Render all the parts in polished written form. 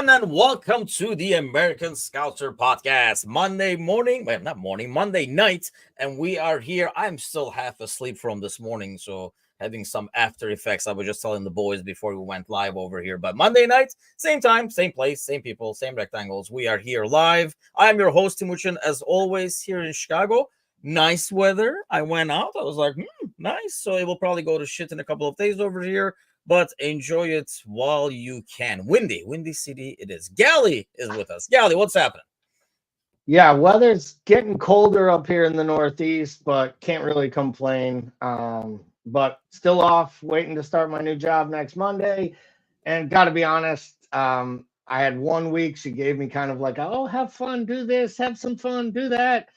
everyone, and welcome to the American Scouter podcast. Monday night, and we are here. I'm still half asleep from this morning, so having some after effects. I was just telling the boys before we went live over here. But Monday night, same time, same place, same people, same rectangles. We are here live. I am your host, Timuchin, as always, here in Chicago. Nice weather. I went out. I was like, nice. So it will probably go to shit in a couple of days over here, but enjoy it while you can. Windy city it is. Gally is with us. Gally, what's happening? Yeah, weather's getting colder up here in the Northeast, but can't really complain. But still off, waiting to start my new job next Monday. And got to be honest, I had 1 week. She gave me kind of like, oh, have fun, do this, have some fun, do that.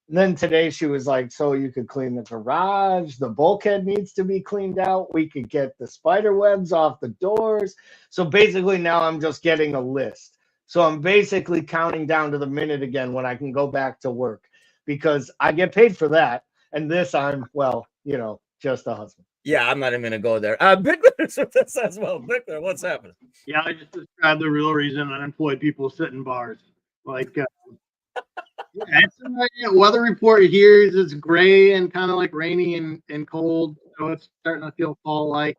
And then today she was like, so you could clean the garage, the bulkhead needs to be cleaned out. We could get the spider webs off the doors. So basically now I'm just getting a list. So I'm basically counting down to the minute again when I can go back to work because I get paid for that. And this just a husband. Yeah, I'm not even going to go there. Bickler's with us as well. Bickler, what's happening? Yeah, I just described the real reason unemployed people sit in bars. Weather report here is it's gray and kind of like rainy and cold, so it's starting to feel fall-like.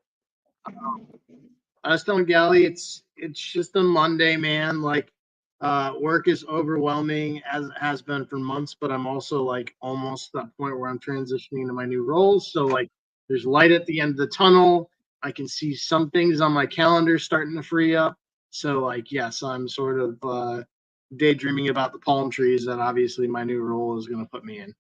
I was telling Gally, it's just a Monday, man. Work is overwhelming as it has been for months, but I'm also like almost at that point where I'm transitioning to my new roles. So like, there's light at the end of the tunnel. I can see some things on my calendar starting to free up. So like, yes, I'm sort of daydreaming about the palm trees that obviously my new role is going to put me in.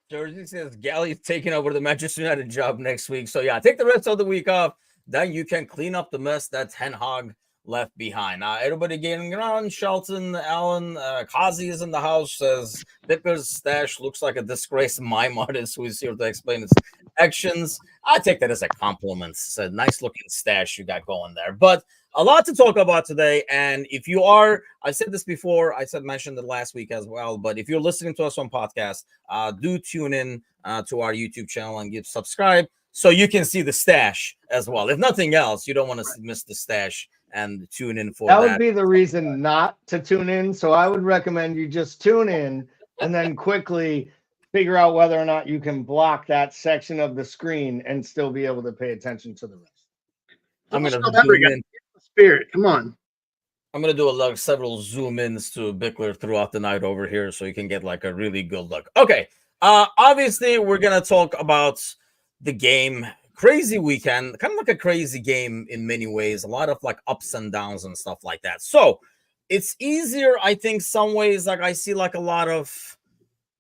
Jersey says Gally's taking over the Manchester United job next week. So yeah, take the rest of the week off. Then you can clean up the mess that Ten Hag left behind. Everybody getting around. Shelton, Allen, Kazi is in the house. Says Vickers' stash looks like a disgraced mime artist who is here to explain its actions. I take that as a compliment. It's a nice looking stash you got going there. But a lot to talk about today. And if you are, I said this before, mentioned it last week as well. But if you're listening to us on podcast, do tune in to our YouTube channel and subscribe so you can see the stash as well. If nothing else, you don't want to miss the stash and tune in for that. That would be the reason not to tune in. So I would recommend you just tune in and then quickly figure out whether or not you can block that section of the screen and still be able to pay attention to the rest. I'm going to zoom in. Spirit, come on. I'm going to do several zoom ins to Bickler throughout the night over here so you can get like a really good look. Okay. Obviously, we're going to talk about the game. Crazy weekend, kind of like a crazy game in many ways. A lot of like ups and downs and stuff like that. So it's easier, I think, some ways. Like I see like a lot of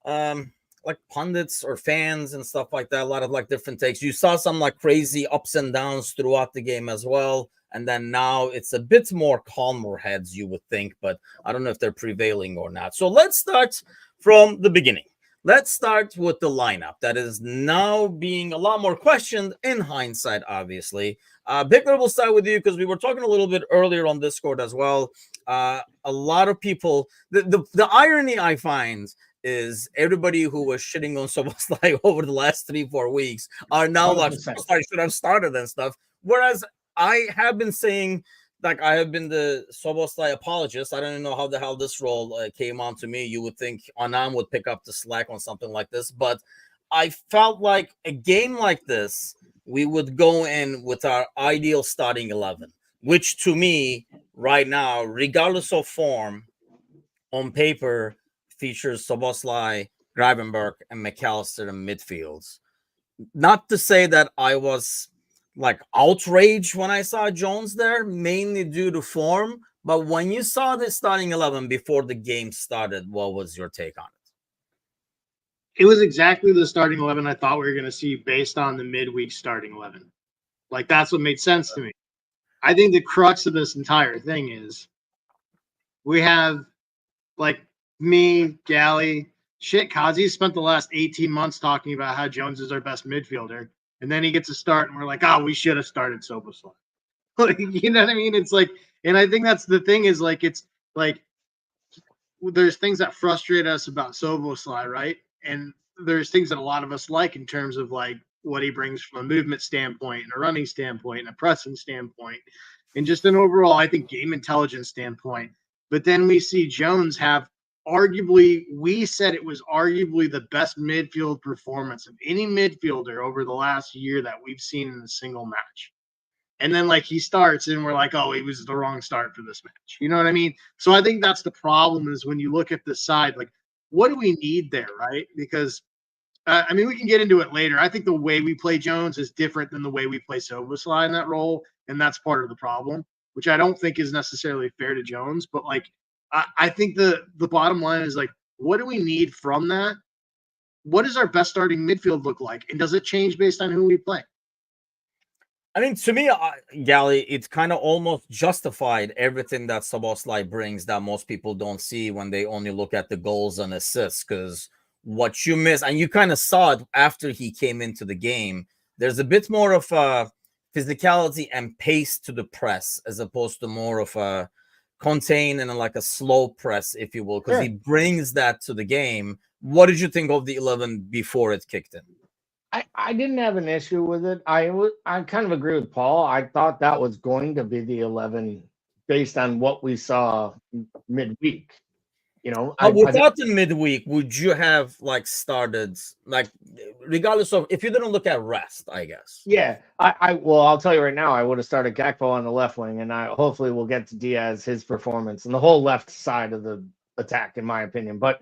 like pundits or fans and stuff like that. A lot of like different takes. You saw some like crazy ups and downs throughout the game as well. And then now it's a bit more calmer heads, you would think, but I don't know if they're prevailing or not. So let's start from the beginning. Let's start with the lineup that is now being a lot more questioned in hindsight, obviously. Bickler, we'll start with you because we were talking a little bit earlier on Discord as well. A lot of people, the irony I find is everybody who was shitting on Szoboszlai over the last 3-4 weeks are now like, I should have started and stuff. Whereas I have been saying, like, I have been the Szoboszlai apologist. I don't even know how the hell this role came on to me. You would think Anam would pick up the slack on something like this. But I felt like a game like this, we would go in with our ideal starting 11, which to me right now, regardless of form, on paper, features Szoboszlai, Gravenberch, and McAllister in midfields. Not to say that I was like outraged when I saw Jones there, mainly due to form. But when you saw the starting 11 before the game started, what was your take on it? It was exactly the starting 11 I thought we were going to see based on the midweek starting 11. Like, that's what made sense to me. I think the crux of this entire thing is we have, like, me, Gally, Kazi spent the last 18 months talking about how Jones is our best midfielder. And then he gets a start, and we're like, we should have started Szoboszlai. Like, you know what I mean? It's like, and I think that's the thing is, like, it's like there's things that frustrate us about Szoboszlai, right? And there's things that a lot of us like in terms of, like, what he brings from a movement standpoint and a running standpoint and a pressing standpoint. and just an overall, I think, game intelligence standpoint. But then we see Jones have arguably, we said it was arguably the best midfield performance of any midfielder over the last year that we've seen in a single match. And then like he starts and we're like, oh, it was the wrong start for this match. You know what I mean? So I think that's the problem is when you look at the side, like, what do we need there, right? Because I mean, we can get into it later. I think the way we play Jones is different than the way we play Szoboszlai in that role, and that's part of the problem, which I don't think is necessarily fair to Jones. But like, I think the bottom line is like, what do we need from that? What does our best starting midfield look like, and does it change based on who we play? I mean, to me, Gally, it's kind of almost justified everything that Szoboszlai brings that most people don't see when they only look at the goals and assists. Because what you miss, and you kind of saw it after he came into the game, there's a bit more of a physicality and pace to the press as opposed to more of a contain and like a slow press, if you will, because Sure. he brings that to the game. What did you think of the 11 before it kicked in? I didn't have an issue with it. I kind of agree with Paul. I thought that was going to be the 11 based on what we saw midweek. You know, Without the midweek, would you have like started like regardless of if you didn't look at rest, I guess? yeah, well, I'll tell you right now, I would have started Gakpo on the left wing, and I hopefully we'll get to Diaz, his performance, and the whole left side of the attack, in my opinion. But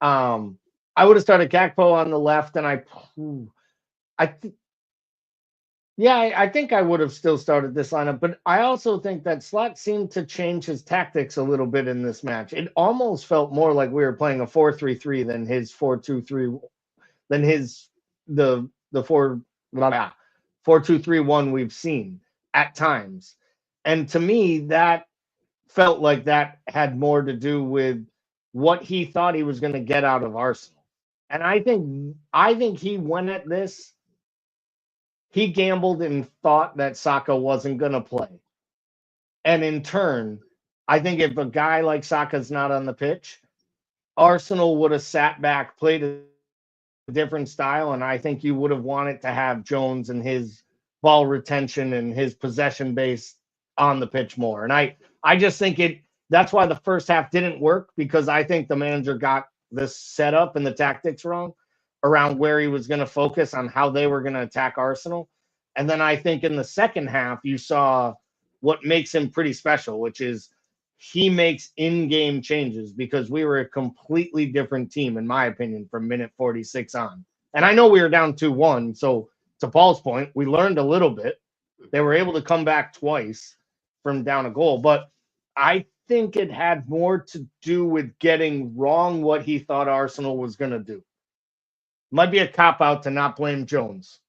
I would have started Gakpo on the left, and I think I would have still started this lineup, but I also think that Slot seemed to change his tactics a little bit in this match. It almost felt more like we were playing a 4-3-3 than his 4-2-3, than the 4-2-3-1 we've seen at times. And to me, that felt like that had more to do with what he thought he was going to get out of Arsenal. And I think he went at this. He gambled and thought that Saka wasn't going to play. And in turn, I think if a guy like Saka's not on the pitch, Arsenal would have sat back, played a different style, and I think you would have wanted to have Jones and his ball retention and his possession base on the pitch more. And I just think that's why the first half didn't work, because I think the manager got the setup and the tactics wrong around where he was going to focus on how they were going to attack Arsenal. And then I think in the second half, you saw what makes him pretty special, which is he makes in-game changes, because we were a completely different team, in my opinion, from minute 46 on. And I know we were down 2-1. So to Paul's point, we learned a little bit. They were able to come back twice from down a goal. But I think it had more to do with getting wrong what he thought Arsenal was going to do. Might be a cop-out to not blame Jones.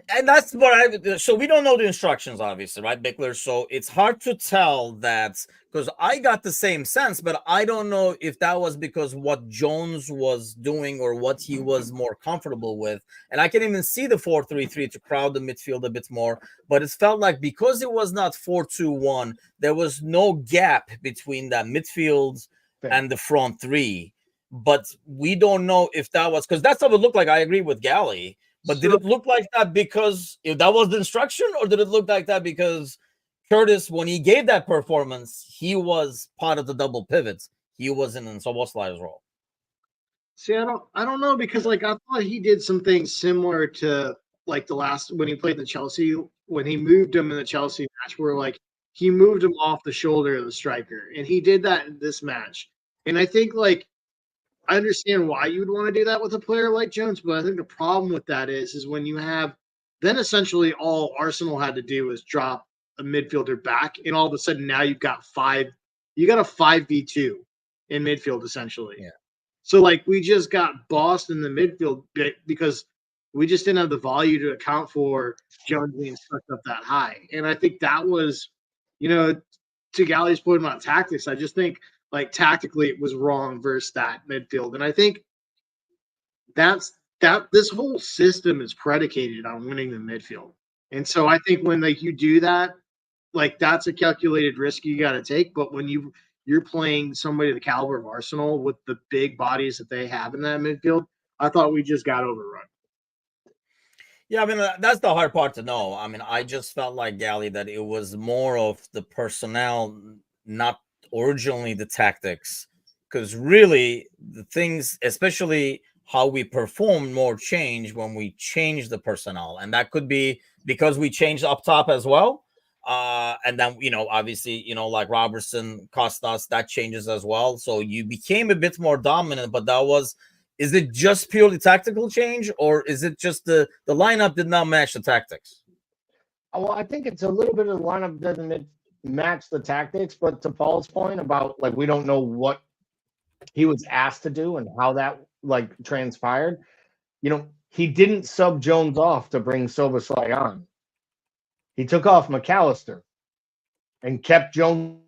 And that's what so we don't know the instructions, obviously, right, Bickler? So it's hard to tell that, because I got the same sense, but I don't know if that was because what Jones was doing or what he was more comfortable with. And I can even see the 4-3-3 to crowd the midfield a bit more, but it felt like because it was not 4-2-1, there was no gap between that midfield and the front three. But we don't know if that was because that's how it looked like. I agree with Gally. But did it look like that because if that was the instruction, or did it look like that because Curtis, when he gave that performance, he was part of the double pivots? He wasn't in Szoboszlai's role. See, I don't know, because like I thought he did some things similar to like the last when he played the Chelsea, when he moved him in the Chelsea match, where like he moved him off the shoulder of the striker, and he did that in this match. And I think like I understand why you would want to do that with a player like Jones, but I think the problem with that is when you have then essentially all Arsenal had to do was drop a midfielder back, and all of a sudden now you got a 5v2 in midfield essentially. Yeah. So like we just got bossed in the midfield because we just didn't have the value to account for Jones being stuck up that high. And I think that was, to Gally's point about tactics, I just think like tactically it was wrong versus that midfield. And I think this whole system is predicated on winning the midfield. And so I think when like you do that, like that's a calculated risk you got to take. But when you're playing somebody the caliber of Arsenal with the big bodies that they have in that midfield, I thought we just got overrun. Yeah, I mean that's the hard part to know. I mean, I just felt like Gally that it was more of the personnel, not originally the tactics, because really the things, especially how we performed, more change when we changed the personnel, and that could be because we changed up top as well. And then obviously, like Robertson cost us, that changes as well. So you became a bit more dominant, but that was, is it just purely tactical change, or is it just the lineup did not match the tactics? Well, I think it's a little bit of the lineup doesn't match the tactics, but to Paul's point about like we don't know what he was asked to do and how that like transpired. He didn't sub Jones off to bring Soboslai on. He took off McAllister and kept Jones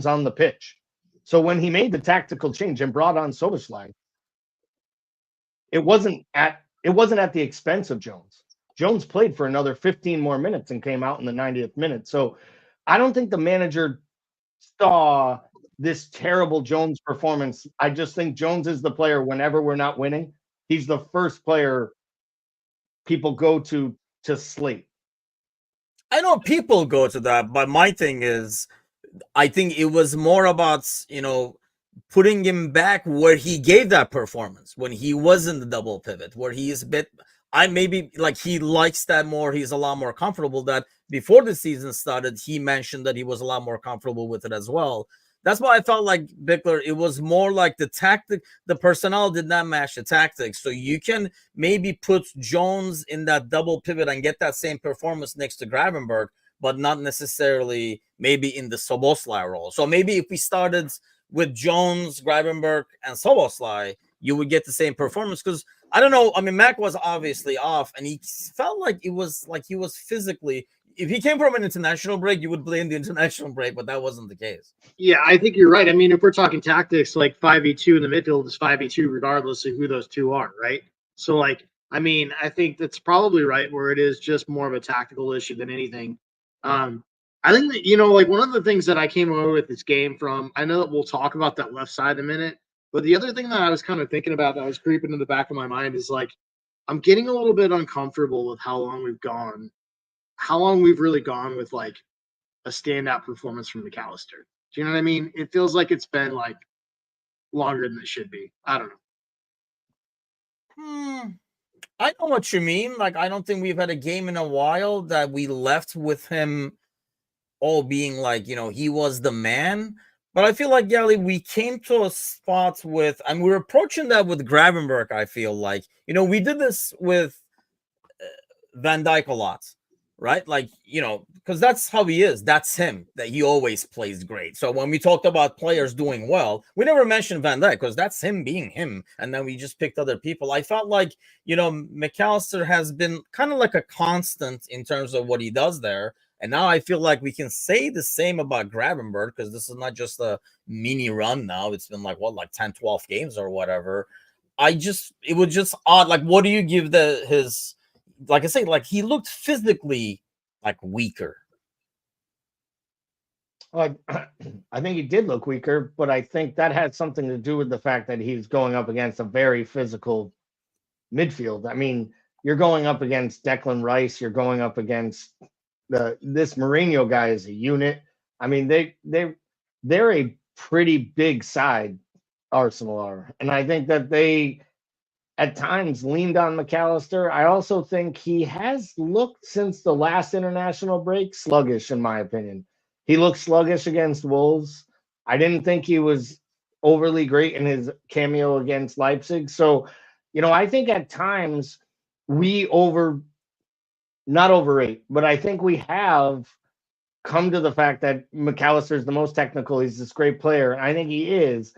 on the pitch. So when he made the tactical change and brought on Soboslai, it wasn't at the expense of Jones. Jones played for another 15 more minutes and came out in the 90th minute. So I don't think the manager saw this terrible Jones performance. I just think Jones is the player whenever we're not winning. He's the first player people go to slate. I know people go to that, but my thing is, I think it was more about, putting him back where he gave that performance when he was in the double pivot, where he is a bit, I maybe like he likes that more. He's a lot more comfortable. That before the season started, he mentioned that he was a lot more comfortable with it as well. That's why I felt like Bickler, it was more like the tactic, the personnel did not match the tactics. So you can maybe put Jones in that double pivot and get that same performance next to Gravenberg, but not necessarily maybe in the Soboslai role. So maybe if we started with Jones, Gravenberg, and Soboslai, you would get the same performance. Because I don't know. I mean, Mac was obviously off, and he felt like it was like he was physically. If he came from an international break, you would blame the international break, but that wasn't the case. Yeah, I think you're right. I mean, if we're talking tactics, like 5v2 in the midfield is 5v2 regardless of who those two are, right? So, like, I mean, I think that's probably right where it is just more of a tactical issue than anything. I think that, like one of the things that I came away with this game from, I know that we'll talk about that left side in a minute, but the other thing that I was kind of thinking about that was creeping in the back of my mind is like, I'm getting a little bit uncomfortable with how long we've really gone with like a standout performance from McAllister. Do you know what I mean? It feels like it's been like longer than it should be. I don't know. I know what you mean. Like, I don't think we've had a game in a while that we left with him all being like, he was the man. But I feel like, Gally, we came to a spot with, and we're approaching that with Gravenberg. I feel like, we did this with Van Dijk a lot, right? Like, because that's how he is. That's him, that he always plays great. So when we talked about players doing well, we never mentioned Van Dijk because that's him being him. And then we just picked other people. I felt like, McAllister has been kind of like a constant in terms of what he does there. And now I feel like we can say the same about Gravenberg because this is not just a mini run now. It's been like 10, 12 games or whatever. It was just odd. Like, what do you give his, like I say, like he looked physically like weaker. I think he did look weaker, but I think that had something to do with the fact that he's going up against a very physical midfield. I mean, you're going up against Declan Rice. You're going up against this Mourinho guy is a unit. I mean, they're a pretty big side, Arsenal are, and I think that they at times leaned on McAllister. I also think he has looked since the last international break sluggish, in my opinion. He looked sluggish against Wolves. I didn't think he was overly great in his cameo against Leipzig. So, I think at times we not overrate, but I think we have come to the fact that McAllister is the most technical. He's this great player. And I think he is.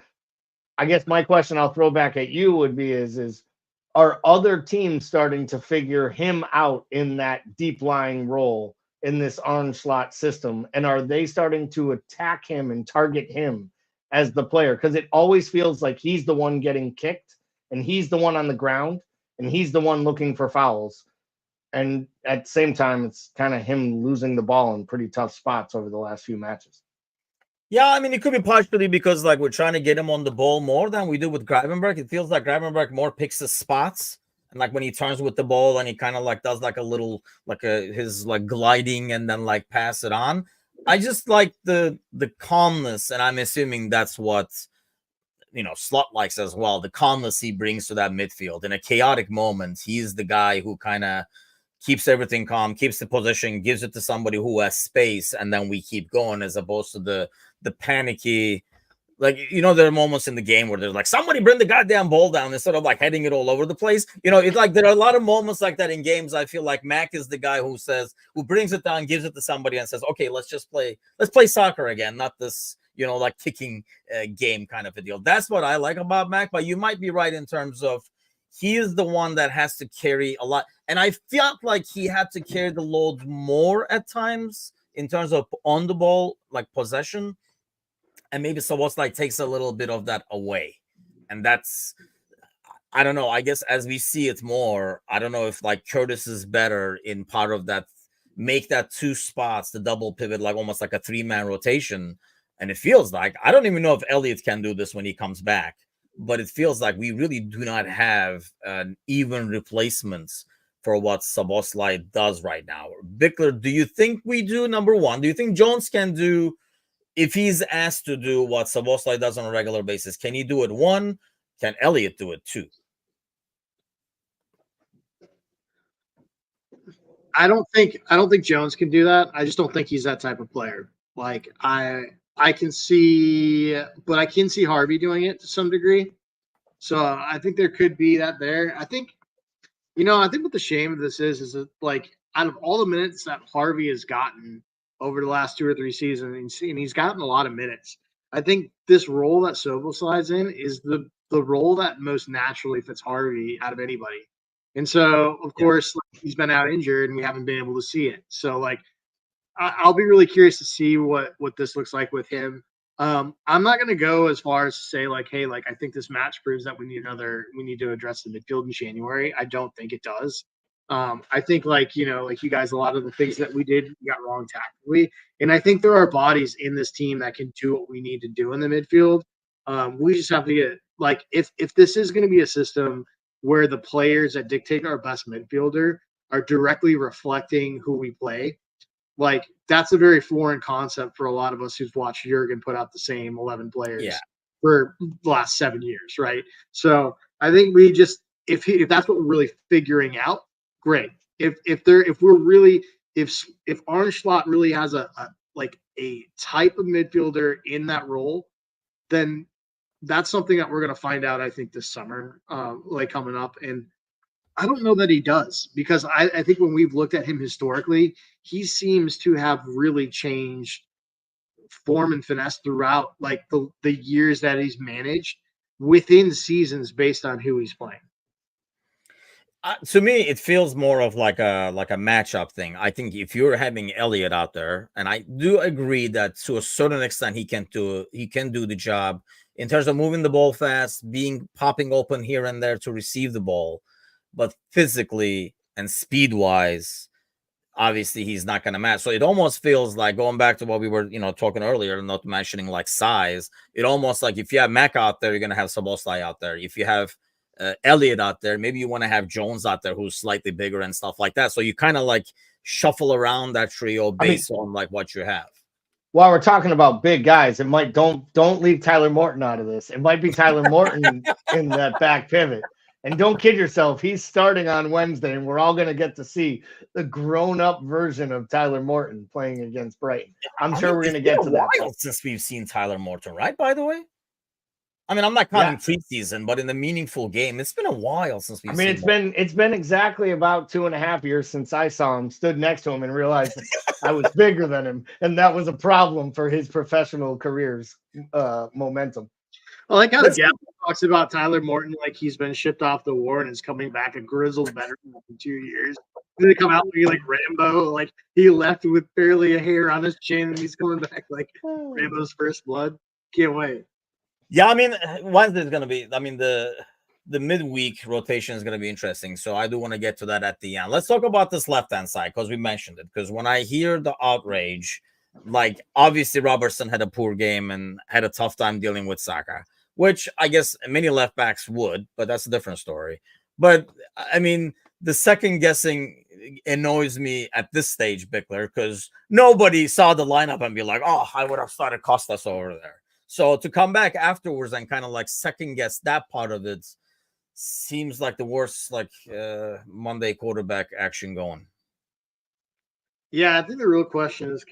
I guess my question I'll throw back at you would be is are other teams starting to figure him out in that deep lying role in this orange slot system? And are they starting to attack him and target him as the player? Because it always feels like he's the one getting kicked and he's the one on the ground and he's the one looking for fouls. And at the same time, it's kind of him losing the ball in pretty tough spots over the last few matches. Yeah, I mean, it could be partially because like we're trying to get him on the ball more than we do with Gravenberg. It feels like Gravenberg more picks his spots And like when he turns with the ball and he kind of like does like a little his like gliding and then like pass it on. I just like the calmness, and I'm assuming that's what Slot likes as well. The calmness he brings to that midfield in a chaotic moment. He's the guy who kind of keeps everything calm, keeps the position, gives it to somebody who has space, and then we keep going, as opposed to the panicky. Like, there are moments in the game where there's like, somebody bring the goddamn ball down instead of like heading it all over the place. It's like there are a lot of moments like that in games. I feel like Mac is the guy who brings it down, gives it to somebody and says, okay, let's play soccer again, not this, like kicking game kind of a deal. That's what I like about Mac, but you might be right in terms of he is the one that has to carry a lot. And I felt like he had to carry the load more at times in terms of on the ball, like possession. And maybe Szoboszlai takes a little bit of that away. And that's, I don't know, I guess as we see it more, I don't know if like Curtis is better in part of that, make that two spots, the double pivot, like almost like a 3-man rotation. And it feels like, I don't even know if Elliott can do this when he comes back, but it feels like we really do not have an even replacement for what Szoboszlai does right now. Bickler, do you think we do? Number one, do you think Jones can do, if he's asked to do what Szoboszlai does on a regular basis, can he do it? One, can Elliott do it? Two? I don't think Jones can do that. I just don't think he's that type of player. Like I can see, but I can see Harvey doing it to some degree. So I think there could be that there. I think what the shame of this is that like out of all the minutes that Harvey has gotten over the last 2 or 3 seasons, and he's gotten a lot of minutes, I think this role that Szoboszlai's in is the role that most naturally fits Harvey out of anybody. And so, of course, like, he's been out injured, and we haven't been able to see it. So, like, I'll be really curious to see what this looks like with him. I'm not going to go as far as to say like, hey, like I think this match proves that we need to address the midfield in January. I don't think it does. I think like you guys, a lot of the things that we got wrong tactically, and I think there are bodies in this team that can do what we need to do in the midfield. We just have to get like if this is going to be a system where the players that dictate our best midfielder are directly reflecting who we play. Like that's a very foreign concept for a lot of us who've watched Jurgen put out the same 11 players for the last 7 years, right? So I think we just if that's what we're really figuring out, great. If Arne Slot really has a type of midfielder in that role, then that's something that we're going to find out, I think, this summer, like coming up. And I don't know that he does, because I think when we've looked at him historically, he seems to have really changed form and finesse throughout like the years that he's managed within seasons based on who he's playing. To me, it feels more of like a matchup thing. I think if you're having Elliott out there, and I do agree that to a certain extent he can do the job in terms of moving the ball fast, popping open here and there to receive the ball. But physically and speed-wise, obviously he's not going to match. So it almost feels like, going back to what we were, talking earlier, not mentioning like size, it almost like if you have Mac out there, you're going to have Szoboszlai out there. If you have Elliott out there, maybe you want to have Jones out there who's slightly bigger and stuff like that. So you kind of like shuffle around that trio based on like what you have. While we're talking about big guys, it might don't leave Tyler Morton out of this. It might be Tyler Morton in that back pivot. And don't kid yourself, he's starting on Wednesday, and we're all going to get to see the grown-up version of Tyler Morton playing against Brighton. I'm sure we're going to get to that. Since we've seen Tyler Morton, right? By the way, I mean, I'm not counting preseason, but in the meaningful game, it's been a while since we've seen him. It's been exactly about 2.5 years since I saw him, stood next to him, and realized I was bigger than him, and that was a problem for his professional career's momentum. I like how Gavin talks about Tyler Morton like he's been shipped off the war and is coming back a grizzled veteran in 2 years. Then they come out looking like Rambo, like he left with barely a hair on his chin, and he's coming back like Rambo's first blood. Can't wait. Yeah, I mean, Wednesday's going to be, I mean, the midweek rotation is going to be interesting. So I do want to get to that at the end. Let's talk about this left-hand side, because we mentioned it. Because when I hear the outrage, like obviously Robertson had a poor game and had a tough time dealing with Saka, which I guess many left backs would, but that's a different story. But I mean, the second guessing annoys me at this stage, Bickler, because nobody saw the lineup and be like, "Oh, I would have started Costas over there." So to come back afterwards and kind of like second guess that part of it seems like the worst like Monday quarterback action going. Yeah, I think the real question is,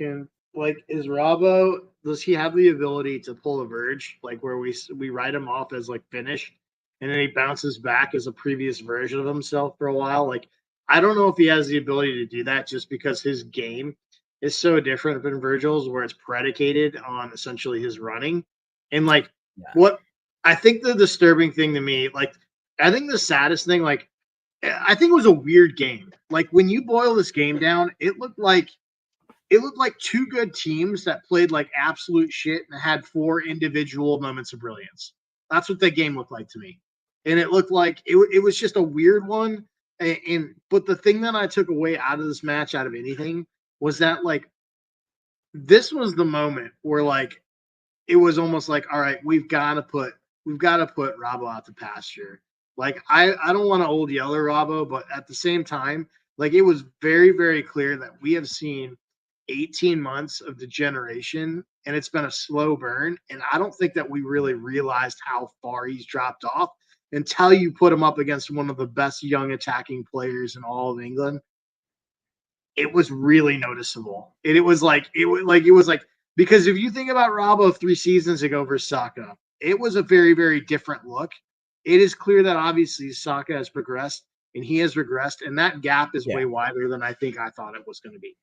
is Robbo, does he have the ability to pull a Verge, like where we write him off as like finished, and then he bounces back as a previous version of himself for a while? Like, I don't know if he has the ability to do that just because his game is so different than Virgil's, where it's predicated on essentially his running. And like, Yeah. what I think the disturbing thing to me, like, I think the saddest thing, like, I think it was a weird game. Like when you boil this game down, it looked like two good teams that played like absolute shit and had 4 individual moments of brilliance. That's what that game looked like to me. And it looked like it was just a weird one. But the thing that I took away out of this match, out of anything, was that like this was the moment where like it was almost like, all right, we've got to put Robbo out to pasture. Like I don't want to old yeller Robbo, but at the same time, like it was very, very clear that we have seen 18 months of degeneration and it's been a slow burn. And I don't think that we really realized how far he's dropped off until you put him up against one of the best young attacking players in all of England. It was really noticeable. And it was like because if you think about Robbo 3 seasons ago versus Saka, it was a very, very different look. It is clear that obviously Saka has progressed and he has regressed, and that gap is way wider than I thought it was going to be.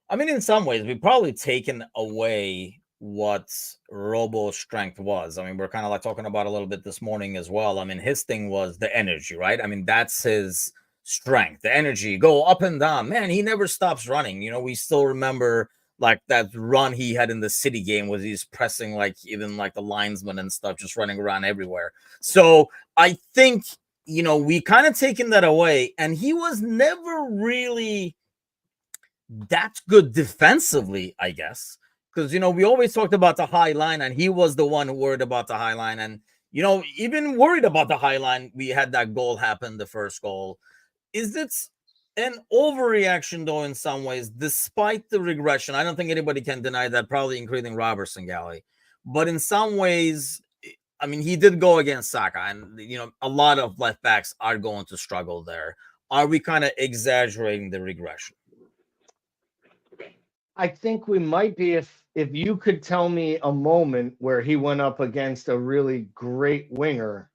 I mean, in some ways, we've probably taken away what Robo's strength was. I mean, we're kind of like talking about a little bit this morning as well. I mean, his thing was the energy, right? I mean, that's his strength, the energy, go up and down. Man, he never stops running. You know, we still remember like that run he had in the City game was he's pressing like even like the linesman and stuff, just running around everywhere. So I think, you know, we kind of taken that away, and he was never really that's good defensively, I guess. Because, you know, we always talked about the high line, and he was the one who worried about the high line. And, you know, even worried about the high line, we had that goal happen, the first goal. Is it an overreaction, though, in some ways, despite the regression? I don't think anybody can deny that, probably including Robertson, Galley. But in some ways, I mean, he did go against Saka, and, you know, a lot of left backs are going to struggle there. Are we kind of exaggerating the regression? I think we might be if you could tell me a moment where he went up against a really great winger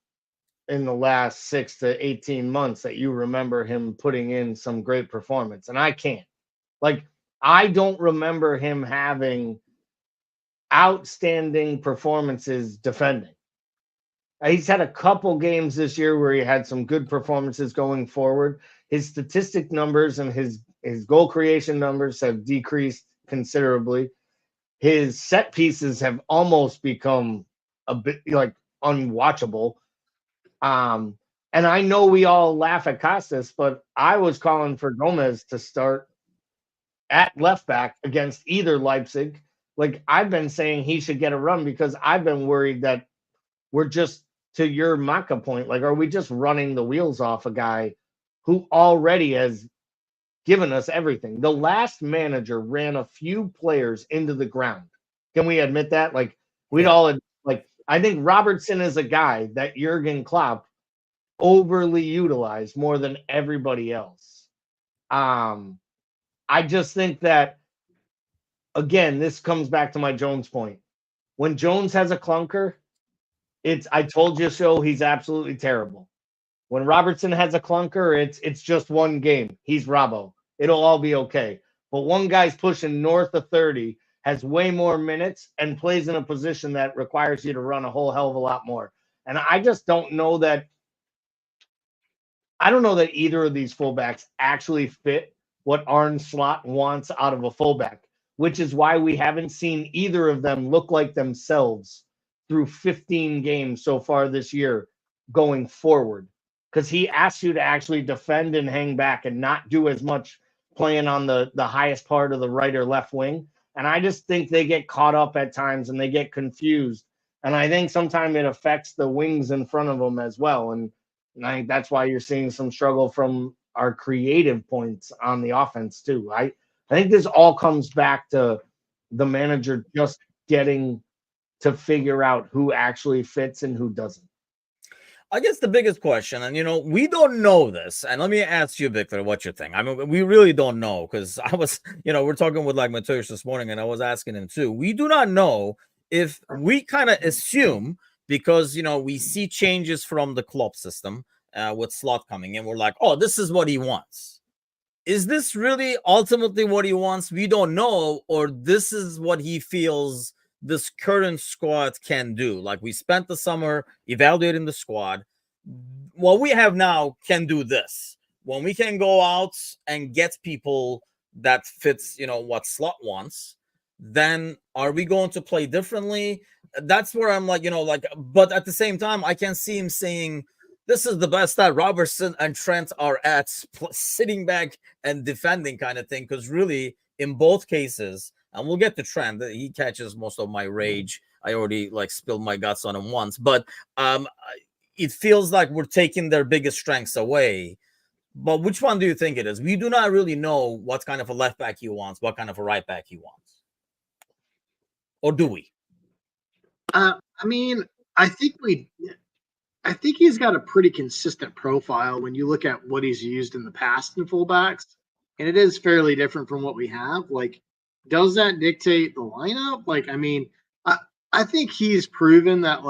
in the last 6 to 18 months that you remember him putting in some great performance. And I can't. Like, I don't remember him having outstanding performances defending. He's had a couple games this year where he had some good performances going forward. His statistic numbers and his goal creation numbers have decreased considerably. His set pieces have almost become a bit like unwatchable. And I know we all laugh at Costas, but I was calling for Gomez to start at left back against either Leipzig. Like, I've been saying he should get a run because I've been worried that we're just, to your Maka point, like, are we just running the wheels off a guy who already has given us everything? The last manager ran a few players into the ground. Can we admit that? Like, we'd all, like, I think Robertson is a guy that Jurgen Klopp overly utilized more than everybody else. I just think that, again, this comes back to my Jones point. When Jones has a clunker, it's I told you so. He's absolutely terrible. When Robertson has a clunker, it's just one game. He's Robbo. It'll all be okay. But one guy's pushing north of 30, has way more minutes, and plays in a position that requires you to run a whole hell of a lot more. And I just don't know that. I don't know that either of these fullbacks actually fit what Arne Slot wants out of a fullback, which is why we haven't seen either of them look like themselves through 15 games so far this year going forward. Because he asks you to actually defend and hang back and not do as much playing on the highest part of the right or left wing. And I just think they get caught up at times and they get confused. And I think sometimes it affects the wings in front of them as well. And And I think that's why you're seeing some struggle from our creative points on the offense too. I think this all comes back to the manager just getting to figure out who actually fits and who doesn't. I guess the biggest question, and we don't know this, and let me ask you, Victor, what you think. I mean, we really don't know, because I was, we're talking with like Mateusz this morning, and I was asking him too. We do not know if we kind of assume, because we see changes from the club system with Slot coming in. We're like, oh, this is what he wants. Is this really ultimately what he wants? We don't know, or this is what he feels this current squad can do. Like, we spent the summer evaluating the squad. What we have now can do this. When we can go out and get people that fits, what Slot wants, then are we going to play differently? That's where I'm like, but at the same time, I can see him saying, this is the best that Robertson and Trent are at, sitting back and defending kind of thing. Because really, in both cases, and we'll get to Trent, he catches most of my rage. I already spilled my guts on him once, but it feels like we're taking their biggest strengths away. But which one do you think it is? We do not really know what kind of a left back he wants, what kind of a right back he wants, or do we? I mean, I think he's got a pretty consistent profile when you look at what he's used in the past in fullbacks, and it is fairly different from what we have. Does that dictate the lineup? I think he's proven that,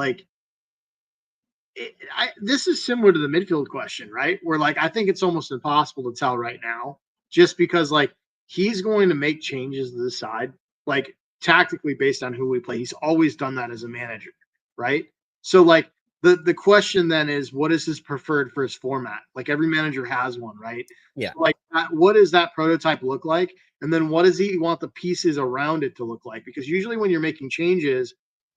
this is similar to the midfield question, right? Where, I think it's almost impossible to tell right now, just because, he's going to make changes to the side, tactically based on who we play. He's always done that as a manager, right? So, the question then is, what is his preferred first format? Every manager has one, right? Yeah. What does that prototype look like? And then what does he want the pieces around it to look like? Because usually when you're making changes,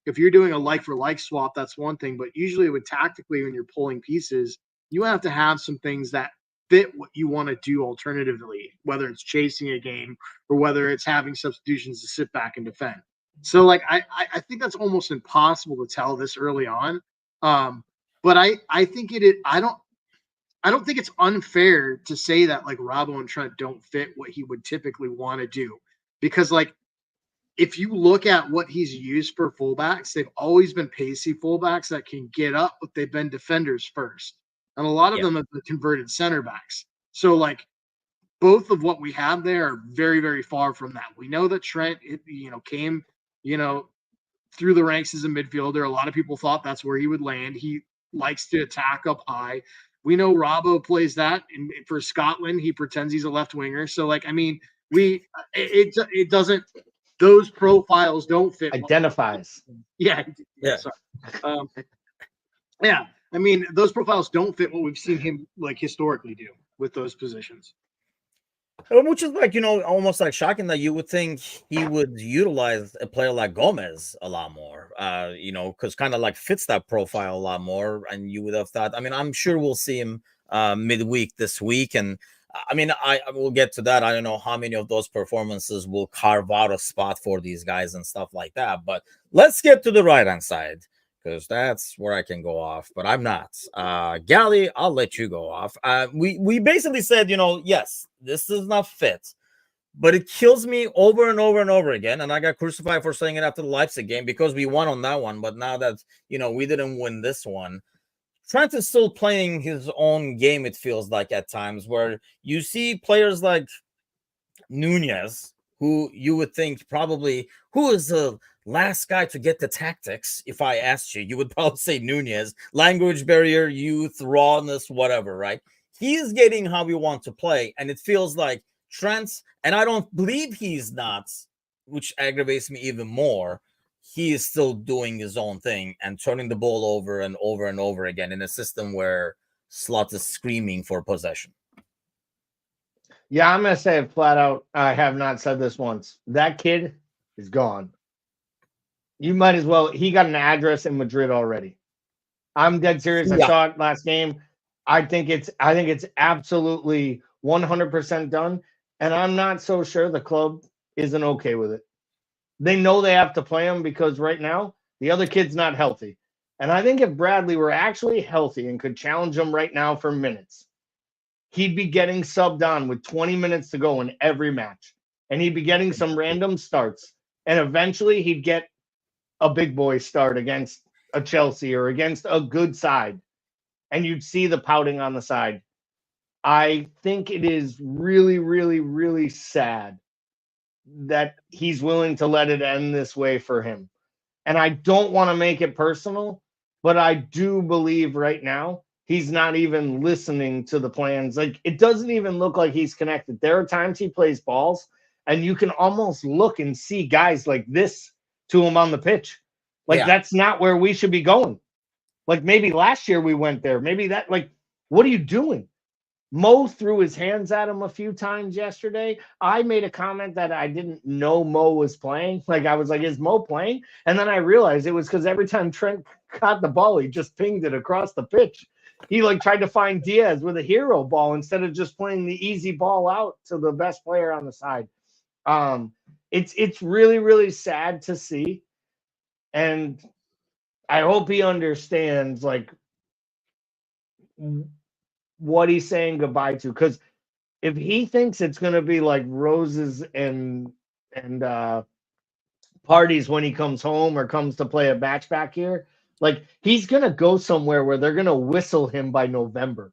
if you're doing a like for like swap, that's one thing. But usually tactically, when you're pulling pieces, you have to have some things that fit what you want to do alternatively, whether it's chasing a game or whether it's having substitutions to sit back and defend. So I think that's almost impossible to tell this early on. But I think I don't think it's unfair to say that Robbo and Trent don't fit what he would typically want to do, because if you look at what he's used for fullbacks, they've always been pacey fullbacks that can get up, but they've been defenders first, and a lot of them have been converted center backs. So both of what we have there are very, very far from that. We know that Trent, came, through the ranks as a midfielder. A lot of people thought that's where he would land. He likes to attack up high. We know Robbo plays that, and for Scotland, he pretends he's a left winger. So, it doesn't. Those profiles don't fit. Identifies. Yeah. Sorry. Yeah. I mean, those profiles don't fit what we've seen him historically do with those positions. Which is almost shocking that you would think he would utilize a player like Gomez a lot more, because kind of fits that profile a lot more. And you would have thought, I mean, I'm sure we'll see him midweek this week. And I mean, I will get to that. I don't know how many of those performances will carve out a spot for these guys and stuff like that. But let's get to the right-hand side, because that's where I can go off, but I'm not. Gally, I'll let you go off. We basically said, yes, this does not fit, but it kills me over and over and over again. And I got crucified for saying it after the Leipzig game, because we won on that one. But now that, we didn't win this one, Trent is still playing his own game, it feels like at times, where you see players like Nunez, who you would think probably, who is the last guy to get the tactics? If I asked you, you would probably say Nunez. Language barrier, youth, rawness, whatever, right? He is getting how we want to play, and it feels like Trent, and I don't believe he's not, which aggravates me even more. He is still doing his own thing and turning the ball over and over and over again in a system where Slot is screaming for possession. Yeah, I'm going to say it flat out. I have not said this once. That kid is gone. You might as well. He got an address in Madrid already. I'm dead serious. I saw it last game. I think it's absolutely 100% done. And I'm not so sure the club isn't okay with it. They know they have to play him, because right now the other kid's not healthy. And I think if Bradley were actually healthy and could challenge him right now for minutes, he'd be getting subbed on with 20 minutes to go in every match. And he'd be getting some random starts. And eventually he'd get a big boy start against a Chelsea or against a good side. And you'd see the pouting on the side. I think it is really, really, really sad that he's willing to let it end this way for him. And I don't want to make it personal, but I do believe right now he's not even listening to the plans. Like, it doesn't even look like he's connected. There are times he plays balls, and you can almost look and see guys like this to him on the pitch. Like, that's not where we should be going. Like, maybe last year we went there. Maybe that, like, what are you doing? Mo threw his hands at him a few times yesterday. I made a comment that I didn't know Mo was playing. Like, I was like, is Mo playing? And then I realized it was because every time Trent caught the ball, he just pinged it across the pitch. He like tried to find Diaz with a hero ball instead of just playing the easy ball out to the best player on the side. It's really, really sad to see. And I hope he understands like what he's saying goodbye to, because if he thinks it's going to be like roses and parties when he comes home or comes to play a match back here, like he's going to go somewhere where they're going to whistle him by November.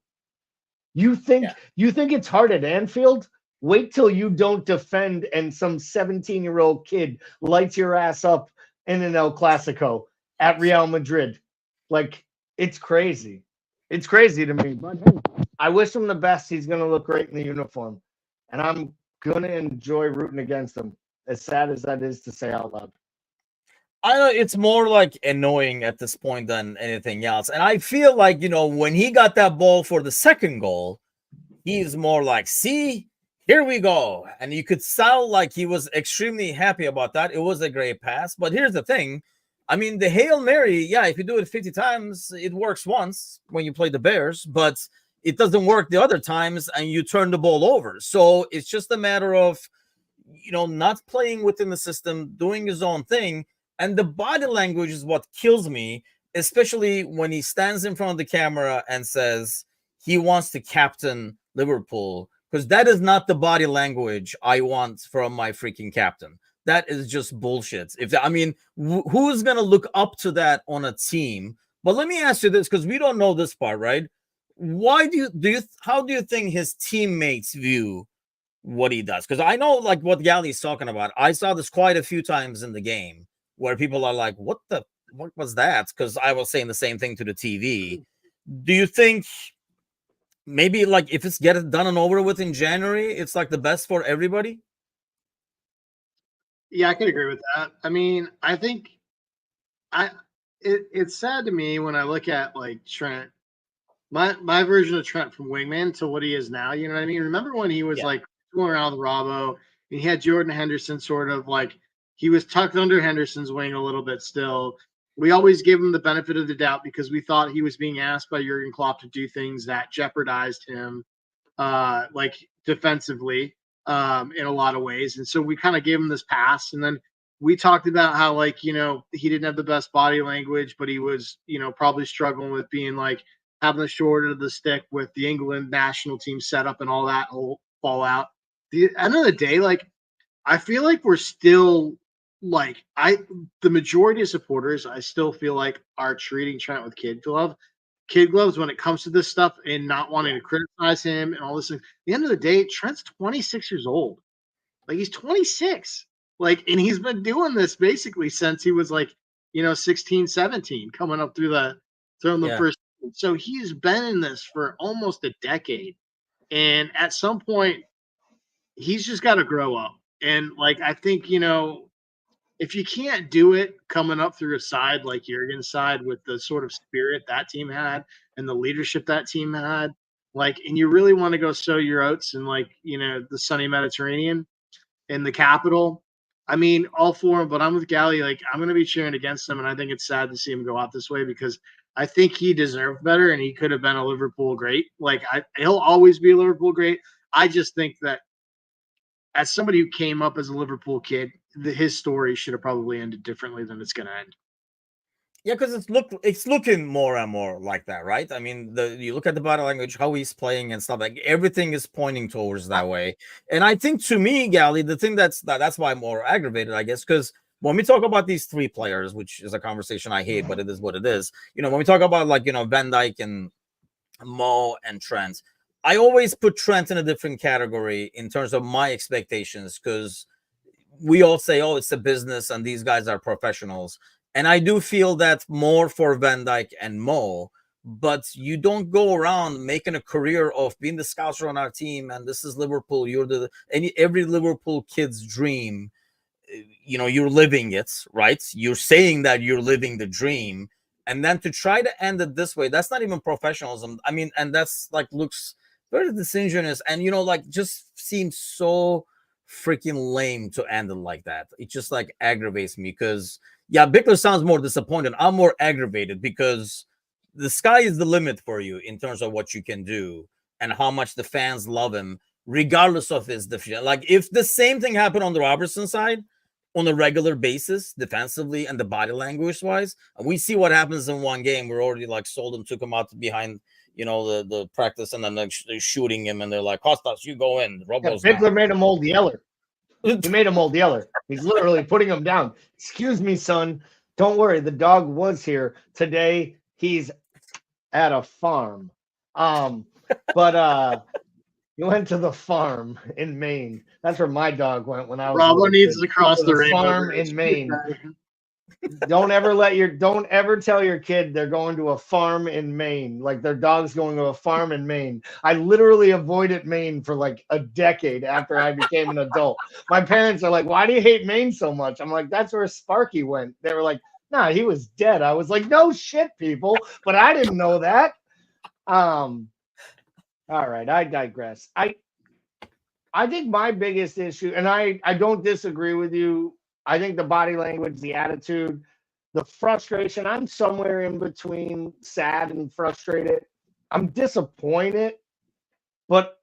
You think it's hard at Anfield? Wait till you don't defend and some 17-year-old kid lights your ass up in an El Clasico at Real Madrid. Like, it's crazy. It's crazy to me. But hey, I wish him the best. He's going to look great in the uniform. And I'm going to enjoy rooting against him, as sad as that is to say out loud. I know it's more like annoying at this point than anything else. And I feel like, when he got that ball for the second goal, he's more like, see, here we go. And you could sound like he was extremely happy about that. It was a great pass. But here's the thing. I mean, the Hail Mary, if you do it 50 times, it works once when you play the Bears, but it doesn't work the other times and you turn the ball over. So it's just a matter of, not playing within the system, doing his own thing. And the body language is what kills me, especially when he stands in front of the camera and says he wants to captain Liverpool, because that is not the body language I want from my freaking captain. That is just bullshit. Who's going to look up to that on a team? But let me ask you this, because we don't know this part, right? How do you think his teammates view what he does? Because I know like what Galley's talking about. I saw this quite a few times in the game where people are like, what was that? Because I was saying the same thing to the TV. Do you think maybe like if it's get it done and over with in January, it's like the best for everybody? Yeah, I can agree with that. I mean, I think it's sad to me when I look at like Trent, my version of Trent from wingman to what he is now. You know what I mean? Remember when he was like going around the Rabo and he had Jordan Henderson sort of like he was tucked under Henderson's wing a little bit still. We always gave him the benefit of the doubt because we thought he was being asked by Jurgen Klopp to do things that jeopardized him, like defensively, in a lot of ways. And so we kind of gave him this pass. And then we talked about how, like, he didn't have the best body language, but he was, probably struggling with being like having the short of the stick with the England national team setup and all that whole fallout. The end of the day, like, I feel like we're still like the majority of supporters, I still feel like are treating Trent with kid gloves when it comes to this stuff and not wanting to criticize him and all this. At the end of the day, Trent's 26 years old. Like he's 26. Like, and he's been doing this basically since he was like, 16, 17, coming up through the first. So he's been in this for almost a decade. And at some point, he's just got to grow up. And like, I think, if you can't do it coming up through a side like Jurgen's side with the sort of spirit that team had and the leadership that team had, like, and you really want to go sow your oats in like, the sunny Mediterranean in the capital, I mean, all for him, but I'm with Galley. Like, I'm going to be cheering against him. And I think it's sad to see him go out this way because I think he deserved better and he could have been a Liverpool great. Like, he'll always be a Liverpool great. I just think that as somebody who came up as a Liverpool kid, his story should have probably ended differently than it's going to end. Yeah, because it's looking more and more like that, right? I mean, you look at the body language, how he's playing and stuff, like everything is pointing towards that way. And I think to me, Gally, the thing that's why I'm more aggravated, I guess, because when we talk about these three players, which is a conversation I hate, but it is what it is. When we talk about like Van Dijk and Mo and Trent, I always put Trent in a different category in terms of my expectations because we all say, oh, it's a business and these guys are professionals. And I do feel that more for Van Dijk and Mo, but you don't go around making a career of being the scouser on our team. And this is Liverpool. You're every Liverpool kid's dream. You're living it, right? You're saying that you're living the dream. And then to try to end it this way, that's not even professionalism. I mean, and that's like looks very disingenuous and, like just seems so freaking lame to end it like that. It just like aggravates me because, yeah, Bickler sounds more disappointed. I'm more aggravated because the sky is the limit for you in terms of what you can do and how much the fans love him, regardless of his defense. Like if the same thing happened on the Robertson side, on a regular basis, defensively and the body language wise, and we see what happens in one game. We're already like sold him, took him out behind, the practice, and then they're shooting him, and they're like, Costas, you go in. Robo's Bickler made him old yeller. He made him old yeller. He's literally putting him down. Excuse me, son. Don't worry. The dog was here today. He's at a farm. But he went to the farm in Maine. That's where my dog went when I was. Robo needs to cross the rainbow farm in Maine. Don't ever tell your kid they're going to a farm in Maine, like their dog's going to a farm in Maine. I literally avoided Maine for like a decade after I became an adult. My parents are like, why do you hate Maine so much? I'm like, that's where Sparky went. They were like, nah, he was dead. I was like, no shit, people, but I didn't know that. All right, I digress. I think my biggest issue, and I don't disagree with you. I think the body language, the attitude, the frustration, I'm somewhere in between sad and frustrated. I'm disappointed. But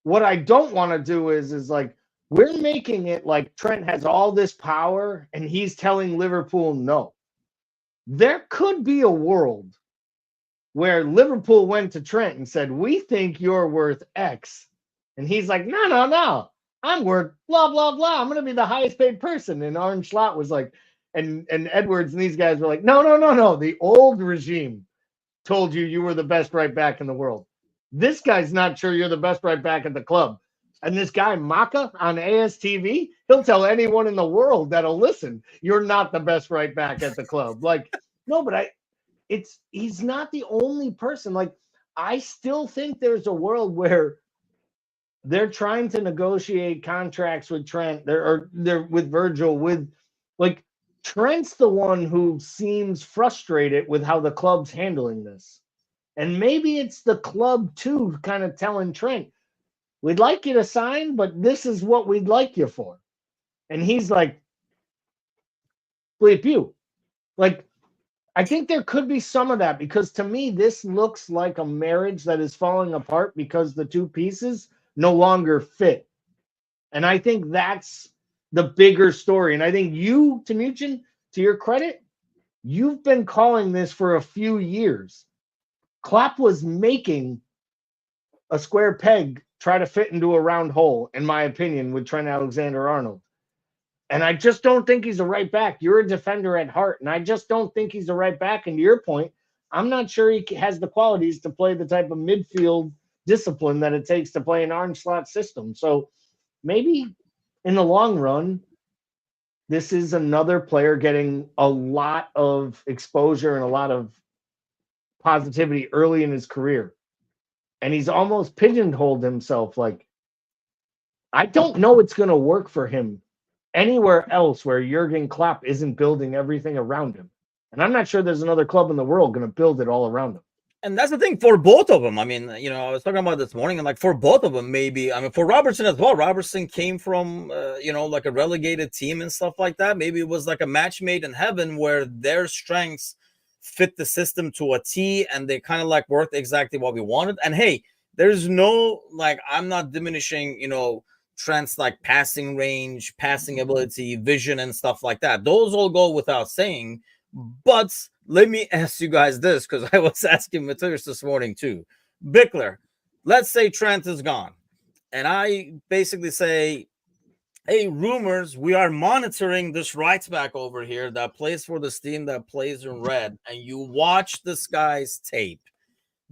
what I don't want to do is like, we're making it like Trent has all this power and he's telling Liverpool no. There could be a world where Liverpool went to Trent and said, we think you're worth X. And he's like, no. I'm worth blah, blah, blah. I'm going to be the highest paid person. And Orange Slot was like, and Edwards and these guys were like, no. The old regime told you were the best right back in the world. This guy's not sure you're the best right back at the club. And this guy, Maka, on ASTV, he'll tell anyone in the world that'll listen, you're not the best right back at the club. Like, no, but he's not the only person. Like, I still think there's a world where they're trying to negotiate contracts with Trent. They're with Virgil. With like Trent's the one who seems frustrated with how the club's handling this, and maybe it's the club too, kind of telling Trent, "We'd like you to sign, but this is what we'd like you for," and he's like, "Bleep you." Like, I think there could be some of that because to me, this looks like a marriage that is falling apart because the two pieces no longer fit. And I think that's the bigger story. And I think you, Tanuchin, to your credit, you've been calling this for a few years. Klopp was making a square peg try to fit into a round hole, in my opinion, with Trent Alexander-Arnold. And I just don't think he's a right back. You're a defender at heart, and I just don't think he's a right back. And to your point, I'm not sure he has the qualities to play the type of midfield discipline that it takes to play an orange slot system. So maybe in the long run, this is another player getting a lot of exposure and a lot of positivity early in his career. And he's almost pigeonholed himself. Like, I don't know it's going to work for him anywhere else where Jurgen Klopp isn't building everything around him. And I'm not sure there's another club in the world going to build it all around him. And that's the thing for both of them. I mean, I was talking about this morning, and like for both of them, maybe, I mean, for Robertson as well. Robertson came from, like a relegated team and stuff like that. Maybe it was like a match made in heaven where their strengths fit the system to a T and they kind of like worked exactly what we wanted. And hey, there's no, like, I'm not diminishing, Trent's like passing range, passing ability, vision, and stuff like that. Those all go without saying. But let me ask you guys this, because I was asking Matthias this morning too. Bickler, let's say Trent is gone, and I basically say, hey, rumors, we are monitoring this right back over here that plays for this team that plays in red, and you watch this guy's tape.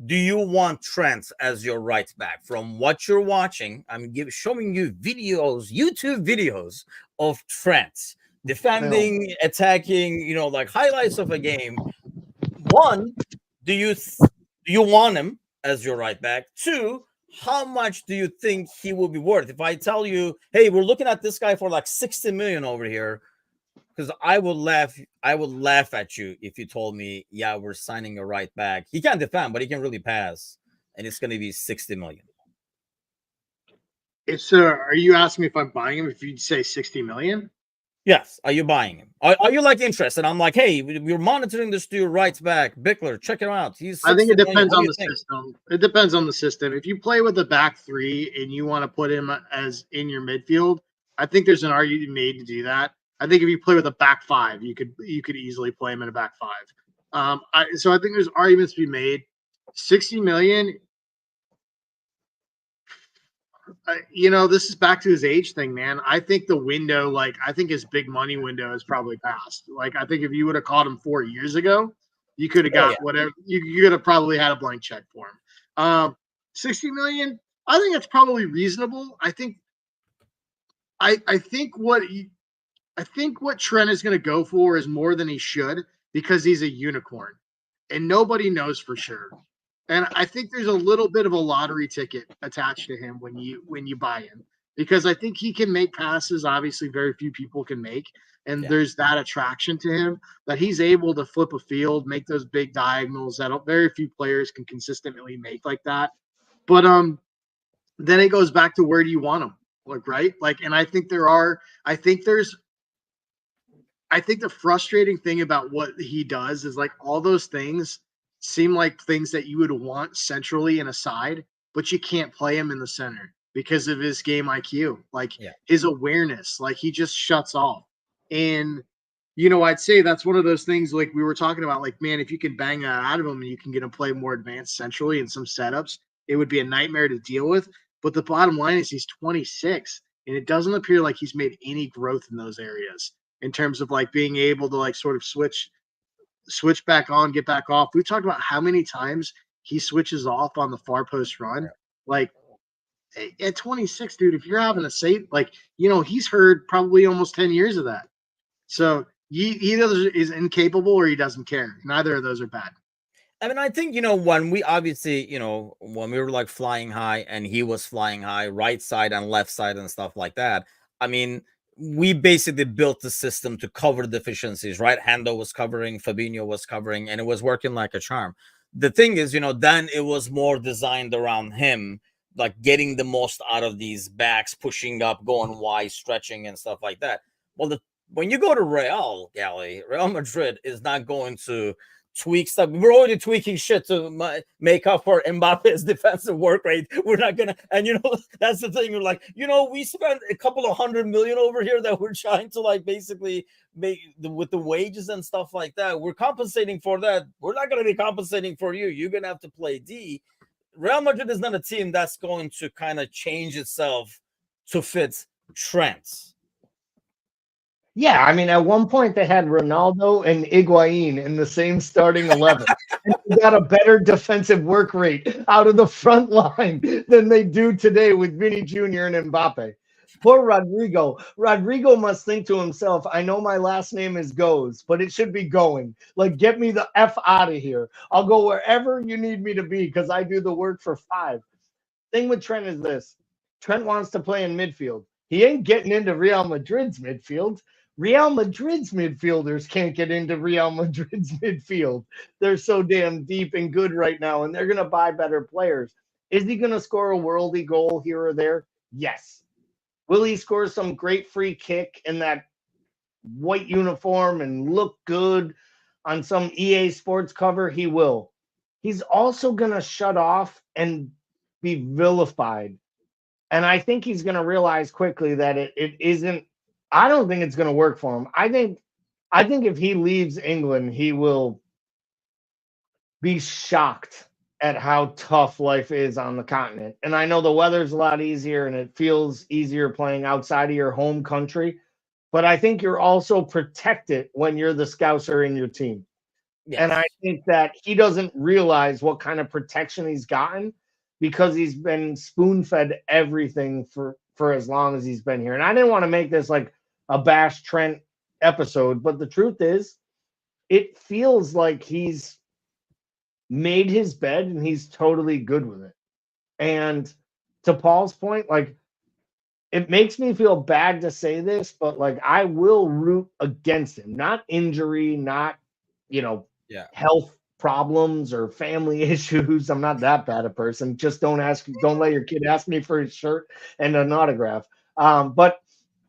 Do you want Trent as your right back? From what you're watching, I'm showing you videos, YouTube videos of Trent defending, attacking, like highlights of a game. One, do you want him as your right back? Two, how much do you think he will be worth? If I tell you, hey, we're looking at this guy for like 60 million over here, because I would laugh at you if you told me, yeah, we're signing a right back. He can't defend, but he can really pass, and it's going to be 60 million. It's are you asking me if I'm buying him? If you'd say 60 million? Yes. Are you buying him? Are you like interested? I'm like, hey, we're monitoring this dude right back. Bickler, check it out. I think it depends on the system. It depends on the system. If you play with a back three and you want to put him as in your midfield, I think there's an argument made to do that. I think if you play with a back five, you could easily play him in a back five. So I think there's arguments to be made. 60 million. This is back to his age thing, man. I think the window, I think his big money window is probably passed. I think if you would have caught him 4 years ago, you could have got whatever. You could have probably had a blank check for him. 60 million, I think that's probably reasonable. I think what Trent is going to go for is more than he should, because he's a unicorn, and nobody knows for sure. And I think there's a little bit of a lottery ticket attached to him when you buy him, because I think he can make passes. Obviously, very few people can make, and there's that attraction to him that he's able to flip a field, make those big diagonals that very few players can consistently make like that. But then it goes back to, where do you want him? Right? And I think the frustrating thing about what he does is all those things seem like things that you would want centrally in a side, but you can't play him in the center because of his game IQ, his awareness, he just shuts off. And, I'd say that's one of those things we were talking about, man, if you can bang that out of him and you can get him play more advanced centrally in some setups, it would be a nightmare to deal with. But the bottom line is he's 26, and it doesn't appear like he's made any growth in those areas in terms of being able to sort of switch back on, get back off. We've talked about how many times he switches off on the far post run. At 26, dude, if you're having a save, he's heard probably almost 10 years of that. So he either is incapable or he doesn't care. Neither of those are bad. I mean, I think, when we obviously, when we were flying high and he was flying high, right side and left side and stuff like that, I mean, we basically built the system to cover the deficiencies, right? Hando was covering, Fabinho was covering, and it was working like a charm. The thing is, then it was more designed around him, getting the most out of these backs, pushing up, going wide, stretching, and stuff like that. Well, when you go to Real Madrid is not going to tweak stuff. We're already tweaking shit to make up for Mbappe's defensive work rate. We're not gonna, and that's the thing. We're we spent a couple of $100 million over here that we're trying to basically make with the wages and stuff like that. We're compensating for that. We're not gonna be compensating for you. You're gonna have to play D. Real Madrid is not a team that's going to kind of change itself to fit Trent. Yeah, I mean, at one point they had Ronaldo and Higuain in the same starting 11. And they got a better defensive work rate out of the front line than they do today with Vinny Jr. and Mbappe. Poor Rodrigo. Rodrigo must think to himself, I know my last name is Goes, but it should be going. Get me the F out of here. I'll go wherever you need me to be because I do the work for 5. Thing with Trent is this. Trent wants to play in midfield. He ain't getting into Real Madrid's midfield. Real Madrid's midfielders can't get into Real Madrid's midfield. They're so damn deep and good right now, and they're going to buy better players. Is he going to score a worldy goal here or there? Yes. Will he score some great free kick in that white uniform and look good on some EA Sports cover? He will. He's also going to shut off and be vilified. And I think he's going to realize quickly that it isn't. I don't think it's going to work for him. I think I think if he leaves England, he will be shocked at how tough life is on the continent. And I know the weather's a lot easier and it feels easier playing outside of your home country, but I think you're also protected when you're the Scouser in your team. And I Yes. think that he doesn't realize what kind of protection he's gotten because he's been spoon-fed everything for as long as he's been here. And I didn't want to make this like a bash Trent episode, but the truth is, it feels like he's made his bed and he's totally good with it. And to Paul's point, like it makes me feel bad to say this, but like I will root against him, not injury, not, you know, Yeah. health problems or family issues. I'm not that bad a person. Just don't let your kid ask me for his shirt and an autograph. But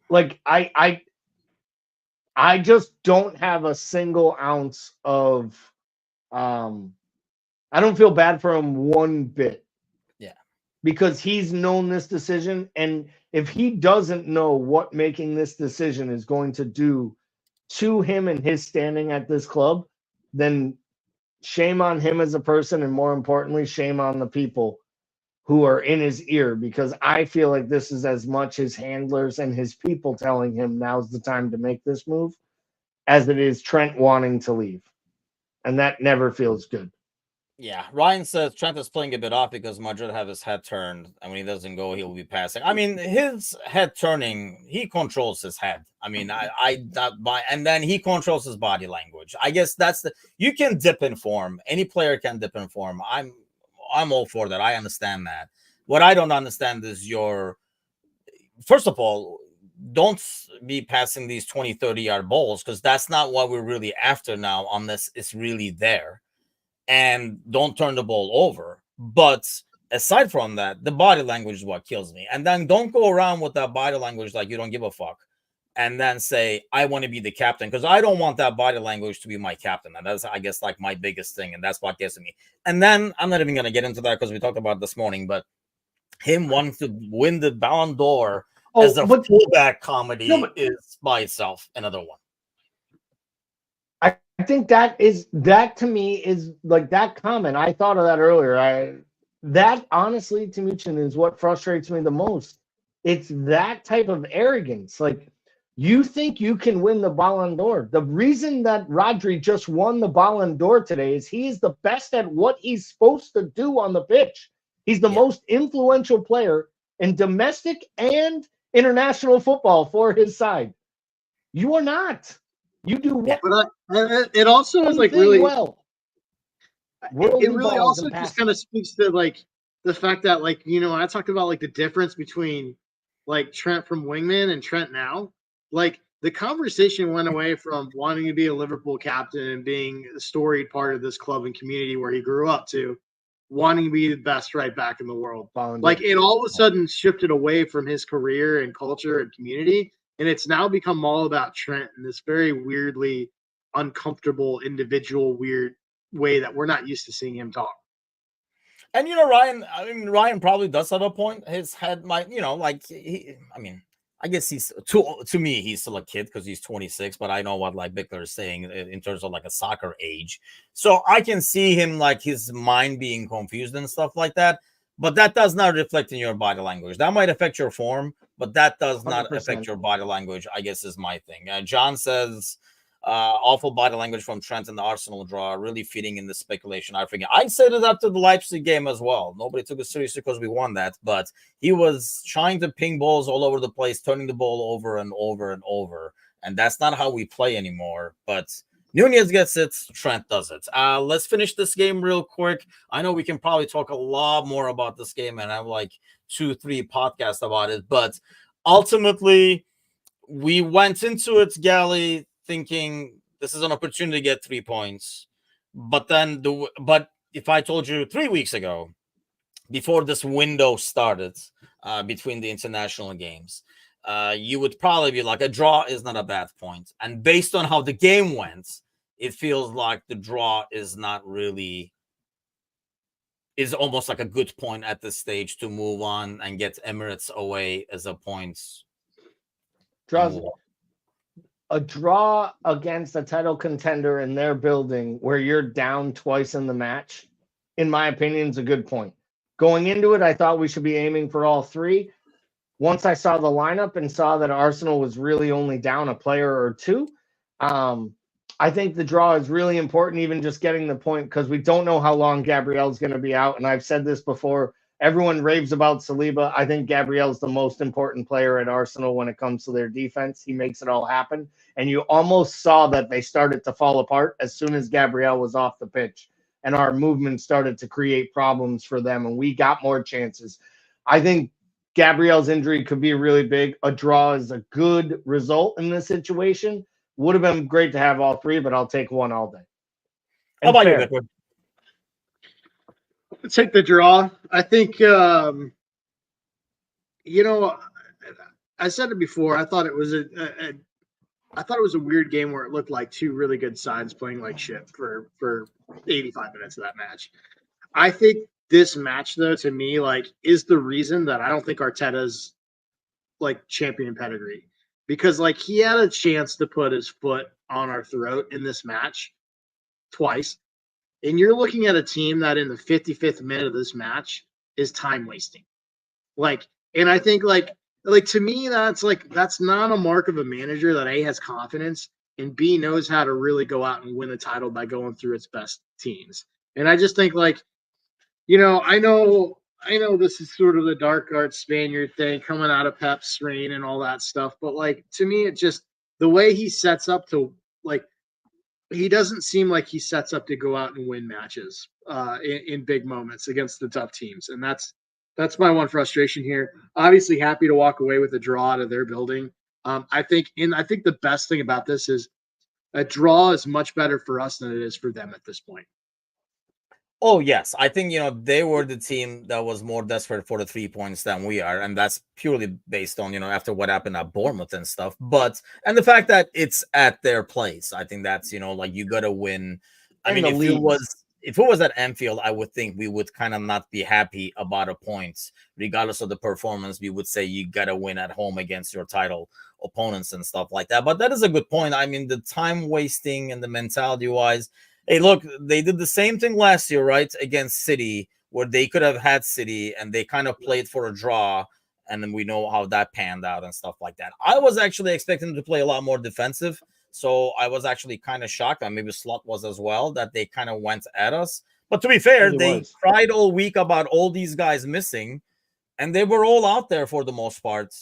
like I just don't have a single ounce of I don't feel bad for him one bit Yeah. because he's known this decision. And if he doesn't know what making this decision is going to do to him and his standing at this club, then shame on him as a person. And more importantly, shame on the people who are in his ear, because I feel like this is as much his handlers and his people telling him now's the time to make this move as it is Trent wanting to leave. And that never feels good. Yeah, Ryan says Trent is playing a bit off because Madrid have his head turned, and when he doesn't go, he'll be passing. I mean, his head turning, he controls his head. I mean, and then he controls his body language. I guess that's you can dip in form. Any player can dip in form. I'm all for that. I understand that. What I don't understand is first of all, don't be passing these 20, 30-yard balls because that's not what we're really after now, unless it's really there. And don't turn the ball over. But aside from that, the body language is what kills me. And then don't go around with that body language like you don't give a fuck. And then say, I want to be the captain, because I don't want that body language to be my captain. And that's, I guess, like my biggest thing. And that's what gets me. And then I'm not even going to get into that because we talked about it this morning, but him wanting to win the Ballon d'Or as a fullback comedy is by itself another one. I think that to me is like that comment. I thought of that earlier. That honestly, to me, is what frustrates me the most. It's that type of arrogance. Like you think you can win the Ballon d'Or. The reason that Rodri just won the Ballon d'Or today is he is the best at what he's supposed to do on the pitch. He's the most influential player in domestic and international football for his side. You are not. You do what? But it also is like really well. It really also just kind of speaks to like the fact that like I talked about like the difference between like Trent from Wingman and Trent now. Like the conversation went away from wanting to be a Liverpool captain and being a storied part of this club and community where he grew up to wanting to be the best right back in the world. Like it all of a sudden shifted away from his career and culture and community. And it's now become all about Trent in this very weirdly uncomfortable, individual, weird way that we're not used to seeing him talk. And Ryan probably does have a point. His head might, I guess he's to me he's still a kid because he's 26, but I know what like Bickler is saying in terms of like a soccer age. So I can see him like his mind being confused and stuff like that. But that does not reflect in your body language. That might affect your form, but that does not 100%. affect your body language, I guess is my thing. John says, awful body language from Trent in the Arsenal draw, really feeding in the speculation. I forget. I said it after the Leipzig game as well. Nobody took it seriously because we won that, but he was trying to ping balls all over the place, turning the ball over and over and over. And that's not how we play anymore. But Nunez gets it, Trent does it. Let's finish this game real quick. I know we can probably talk a lot more about this game and have like 2-3 podcasts about it, but ultimately we went into it, Gally, thinking this is an opportunity to get 3 points. But then but if I told you 3 weeks ago, before this window started, between the international games, you would probably be like, a draw is not a bad point. And based on how the game went, it feels like the draw is almost like a good point at this stage to move on and get Emirates away as a point. Draws a draw against a title contender in their building where you're down twice in the match, in my opinion, is a good point. Going into it, I thought we should be aiming for all three. Once I saw the lineup and saw that Arsenal was really only down a player or two, I think the draw is really important, even just getting the point, because we don't know how long Gabriel's going to be out. And I've said this before. Everyone raves about Saliba. I think Gabriel's the most important player at Arsenal when it comes to their defense. He makes it all happen. And you almost saw that they started to fall apart as soon as Gabriel was off the pitch. And our movement started to create problems for them. And we got more chances. I think Gabriel's injury could be really big. A draw is a good result in this situation. Would have been great to have all three, but I'll take one all day. How about you, fair. Bitcoin? Take the draw. I think, I said it before. I thought it was I thought it was a weird game where it looked like two really good sides playing like shit for 85 minutes of that match. I think this match, though, to me, like, is the reason that I don't think Arteta's like champion pedigree, because like he had a chance to put his foot on our throat in this match twice. And you're looking at a team that in the 55th minute of this match is time wasting. Like, and I think like to me, that's not a mark of a manager that A, has confidence, and B, knows how to really go out and win the title by going through its best teams. And I just think like, I know this is sort of the dark arts Spaniard thing coming out of Pep's reign and all that stuff. But like, to me, it just, the way he sets up to like, he doesn't seem like he sets up to go out and win matches in big moments against the tough teams. And that's my one frustration here. Obviously happy to walk away with a draw out of their building. I think the best thing about this is a draw is much better for us than it is for them at this point. Oh, yes. I think, they were the team that was more desperate for the 3 points than we are. And that's purely based on, after what happened at Bournemouth and stuff. And the fact that it's at their place, I think that's, like you got to win. I mean, if it was at Anfield, I would think we would kind of not be happy about a point, regardless of the performance. We would say you got to win at home against your title opponents and stuff like that. But that is a good point. I mean, the time wasting and the mentality wise, hey, look, they did the same thing last year, right? Against City, where they could have had City and they kind of played for a draw. And then we know how that panned out and stuff like that. I was actually expecting them to play a lot more defensive. So I was actually kind of shocked, and maybe Slot was as well, that they kind of went at us. But to be fair, they cried all week about all these guys missing, and they were all out there for the most part.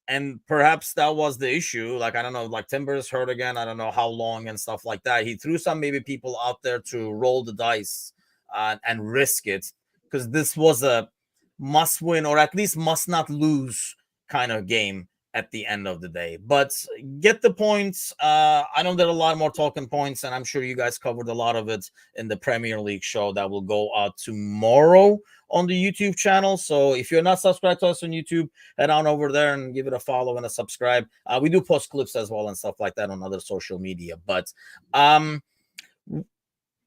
And perhaps that was the issue. Like, I don't know, like Timber's hurt again. I don't know how long and stuff like that. He threw some maybe people out there to roll the dice and risk it, because this was a must win or at least must not lose kind of game at the end of the day. But get the points. I know there are a lot more talking points, and I'm sure you guys covered a lot of it in the Premier League show that will go out tomorrow on the YouTube channel. So if you're not subscribed to us on YouTube, head on over there and give it a follow and a subscribe. We do post clips as well and stuff like that on other social media. But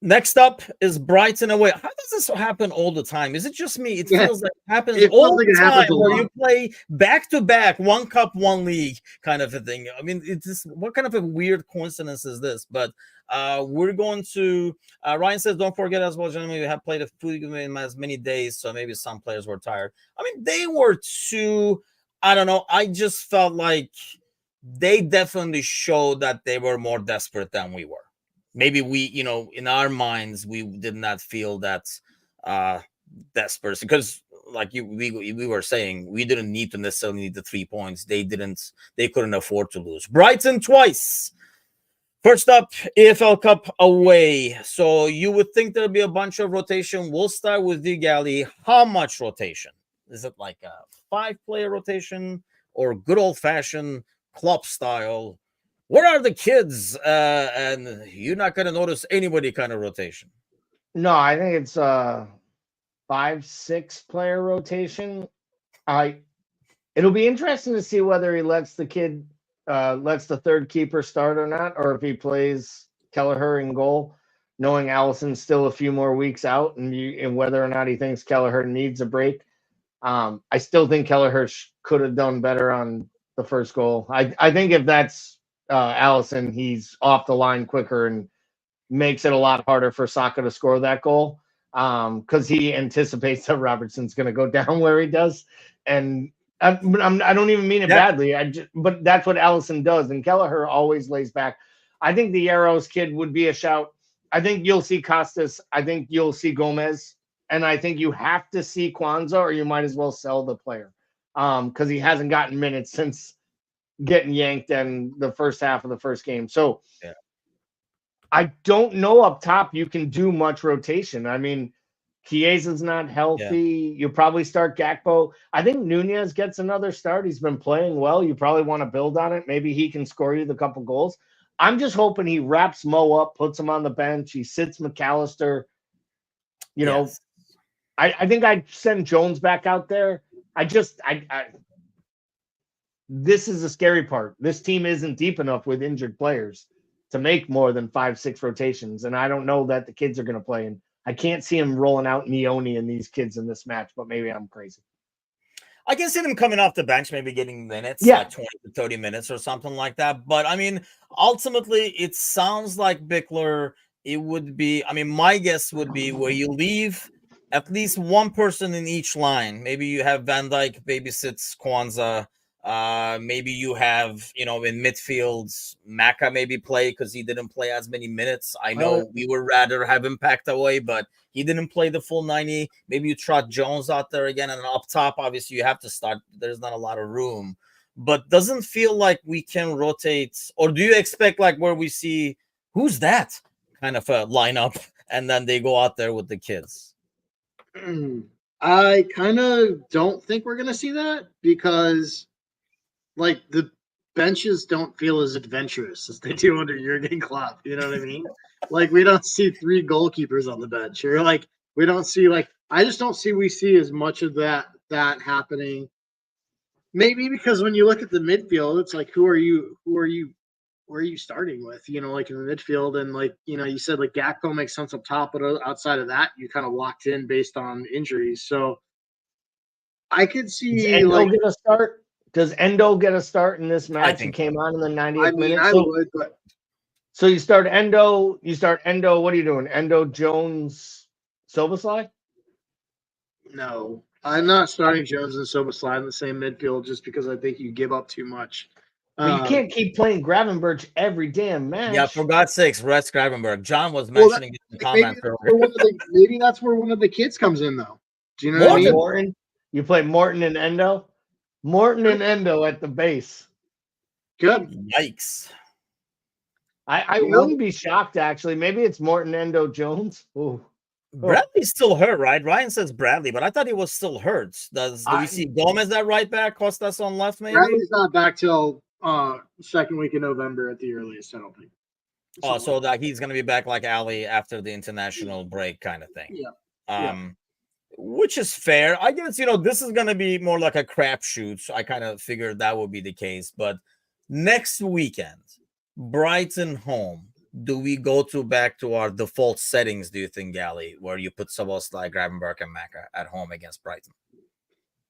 next up is Brighton away. How does this happen all the time? Is it just me? It feels like it happens all the time where you play back-to-back, one cup, one league kind of a thing. I mean, it's just, what kind of a weird coincidence is this? But we're going to Ryan says, don't forget as well, gentlemen, we have played a full game as many days, so maybe some players were tired. I mean, they were too, I don't know. I just felt like they definitely showed that they were more desperate than we were. Maybe we, in our minds, we did not feel that desperate, because like we were saying, we didn't need to necessarily need the 3 points. They couldn't afford to lose. Brighton twice. First up, EFL Cup away. So you would think there'd be a bunch of rotation. We'll start with you, Gally. How much rotation? Is it like a 5-player rotation or good old-fashioned club style? Where are the kids? And you're not going to notice anybody kind of rotation. No, I think it's a 5-6 player rotation. It'll be interesting to see whether he lets the third keeper start or not, or if he plays Kelleher in goal, knowing Allison's still a few more weeks out, and whether or not he thinks Kelleher needs a break. I still think Kelleher could have done better on the first goal. I think if that's Allison, he's off the line quicker and makes it a lot harder for Saka to score that goal because he anticipates that Robertson's going to go down where he does. And I don't even mean it badly. But that's what Allison does. And Kelleher always lays back. I think the Arrows kid would be a shout. I think you'll see Costas. I think you'll see Gomez. And I think you have to see Kwanzaa or you might as well sell the player because he hasn't gotten minutes since getting yanked in the first half of the first game. So yeah. I don't know up top you can do much rotation. I mean, Chiesa's not healthy. Yeah. You probably start Gakpo. I think Nunez gets another start. He's been playing well. You probably want to build on it. Maybe he can score you the couple goals. I'm just hoping he wraps Mo up, puts him on the bench. He sits McAllister. You know, I think I'd send Jones back out there. This is the scary part. This team isn't deep enough with injured players to make more than 5-6 rotations. And I don't know that the kids are going to play. And I can't see him rolling out Neoni and these kids in this match, but maybe I'm crazy. I can see them coming off the bench, maybe getting minutes, like 20 to 30 minutes or something like that. But I mean, ultimately, it sounds like Bickler, it would be, I mean, my guess would be where you leave at least one person in each line. Maybe you have Van Dijk babysits Kwanzaa. Maybe you have, in midfield, Maka maybe play because he didn't play as many minutes. I know we would rather have him packed away, but he didn't play the full 90. Maybe you trot Jones out there again, and up top, obviously, you have to start. There's not a lot of room, but doesn't feel like we can rotate. Or do you expect like where we see who's that kind of a lineup, and then they go out there with the kids? I kind of don't think we're going to see that because like the benches don't feel as adventurous as they do under Jurgen Klopp. You know what I mean? Like we don't see 3 goalkeepers on the bench, or like we don't see I just don't see we see as much of that happening. Maybe because when you look at the midfield, it's like who are you starting with? Like in the midfield, and you said like Gakpo makes sense up top, but outside of that, you kind of locked in based on injuries. So I could see get a start. Does Endo get a start in this match? He came on in the 90th minute. I would, but so you start Endo. What are you doing? Endo, Jones, Soboslai? No, I'm not starting Jones and Soboslai in the same midfield just because I think you give up too much. But you can't keep playing Gravenberch every damn match. Yeah, for God's sakes, rest Gravenberch. John was mentioning it in the comments earlier. Maybe that's where one of the kids comes in, though. Do you know what I mean? Morton. You play Morton and Endo? Morton and Endo at the base. Good. Yikes. I wouldn't be shocked, actually. Maybe it's Morton, Endo, Jones. Ooh. Bradley's still hurt, right? Ryan says Bradley, but I thought he was still hurt. Do we see Gomez that right back? Costas on left, maybe? Bradley's not back till second week in November at the earliest, I don't think. So that he's going to be back like Ali after the international break kind of thing. Yeah. Which is fair. I guess, this is going to be more like a crapshoot. So I kind of figured that would be the case. But next weekend, Brighton home. Do we go back to our default settings, do you think, Gally, where you put Szoboszlai, Gravenberch, and Maka at home against Brighton?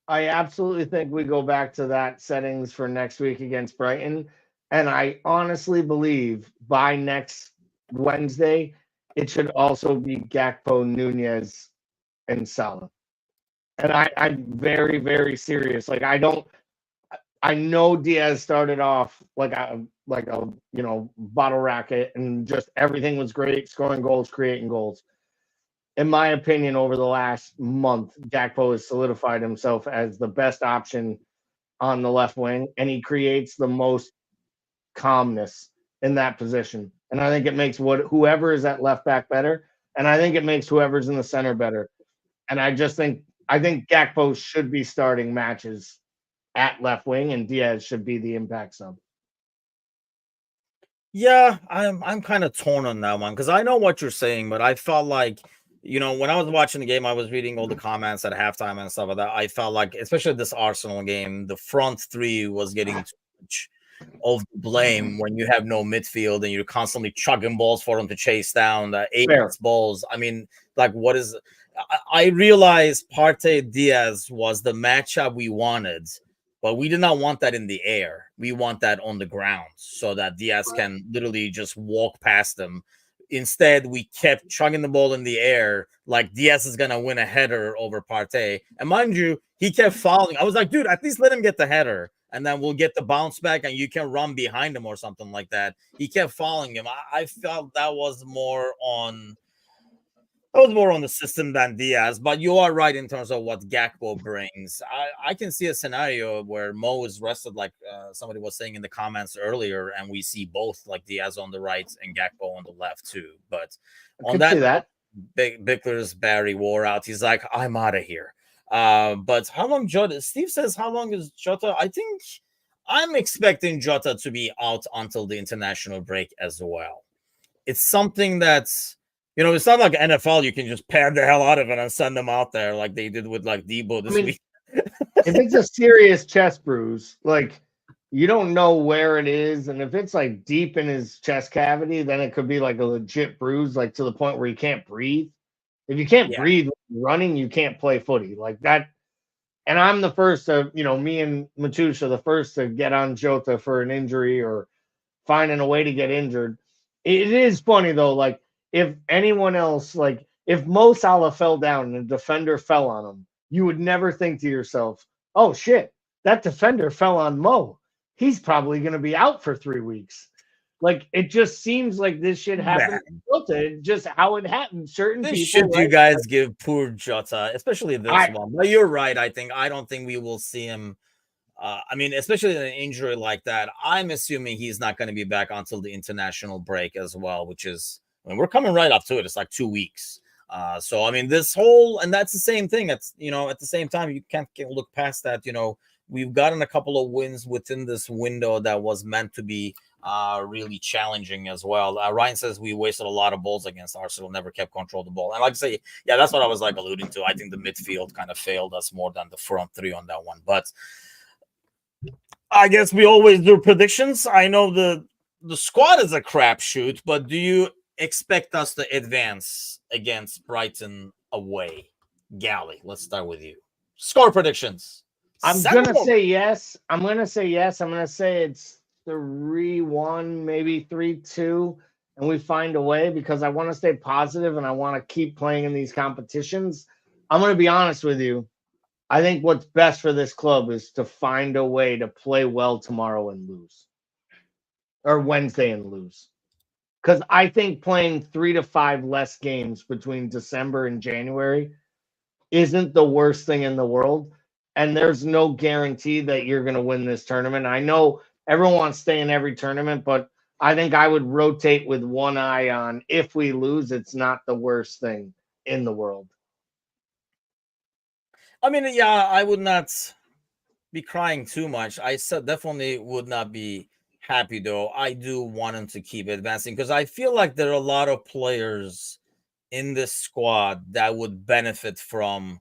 I absolutely think we go back to that settings for next week against Brighton. And I honestly believe by next Wednesday, it should also be Gakpo, Nunez, and Salah. And I'm very, very serious. I know Diaz started off like a bottle racket and just everything was great, scoring goals, creating goals. In my opinion, over the last month, Gakpo has solidified himself as the best option on the left wing, and he creates the most calmness in that position. And I think it makes whoever is at left back better, and I think it makes whoever's in the center better. And I think Gakpo should be starting matches at left wing, and Diaz should be the impact sub. Yeah, I'm kind of torn on that one because I know what you're saying, but I felt like, when I was watching the game, I was reading all the comments at halftime and stuff like that. I felt like, especially this Arsenal game, the front three was getting too much of the blame when you have no midfield and you're constantly chugging balls for them to chase down the 8 balls. I mean, what is? I realized Partey Diaz was the matchup we wanted. But we did not want that in the air. We want that on the ground so that Diaz can literally just walk past them. Instead, we kept chugging the ball in the air like Diaz is going to win a header over Partey. And mind you, he kept following. I was like, dude, at least let him get the header, and then we'll get the bounce back, and you can run behind him or something like that. He kept following him. I felt that was more on the system than Diaz, but you are right in terms of what Gakpo brings. I can see a scenario where Mo is rested, like somebody was saying in the comments earlier, and we see both, like Diaz on the right and Gakpo on the left too. But on that, Bickler's Barry wore out. He's like, I'm out of here. But how long Jota? Steve says, how long is Jota? I think I'm expecting Jota to be out until the international break as well. It's something that's, it's not like NFL. You can just pad the hell out of it and send them out there like they did with like Debo this week. If it's a serious chest bruise, like you don't know where it is, and if it's like deep in his chest cavity, then it could be like a legit bruise, like to the point where he can't breathe. If you can't breathe running, you can't play footy like that. And I'm the first to, me and Matush are the first to get on Jota for an injury or finding a way to get injured. It is funny though, like if anyone else, like if Mo Salah fell down and a defender fell on him, you would never think to yourself, oh shit, that defender fell on Mo. He's probably going to be out for 3 weeks. Like it just seems like this shit happened. Just how it happened. Certain this people. Should you guys give poor Jota, especially this one? But you're right. I don't think we will see him. Especially an injury like that. I'm assuming he's not going to be back until the international break as well, which is, we're coming right up to it. It's like 2 weeks. This whole, and that's the same thing. It's, at the same time, you can't look past that. We've gotten a couple of wins within this window that was meant to be really challenging as well. Ryan says we wasted a lot of balls against Arsenal, never kept control of the ball. And like I say, yeah, that's what I was like alluding to. I think the midfield kind of failed us more than the front three on that one. But I guess we always do predictions. I know the squad is a crapshoot, but do you expect us to advance against Brighton away? Gally, let's start with you. Score predictions. I'm going to say yes. I'm going to say it's 3-1, maybe 3-2, and we find a way because I want to stay positive and I want to keep playing in these competitions. I'm going to be honest with you. I think what's best for this club is to find a way to play well tomorrow and lose. Or Wednesday and lose. Because I think playing 3 to 5 less games between December and January isn't the worst thing in the world. And there's no guarantee that you're going to win this tournament. I know everyone wants to stay in every tournament, but I think I would rotate with one eye on if we lose, it's not the worst thing in the world. I would not be crying too much. I definitely would not be happy, though. I do want him to keep advancing because I feel like there are a lot of players in this squad that would benefit from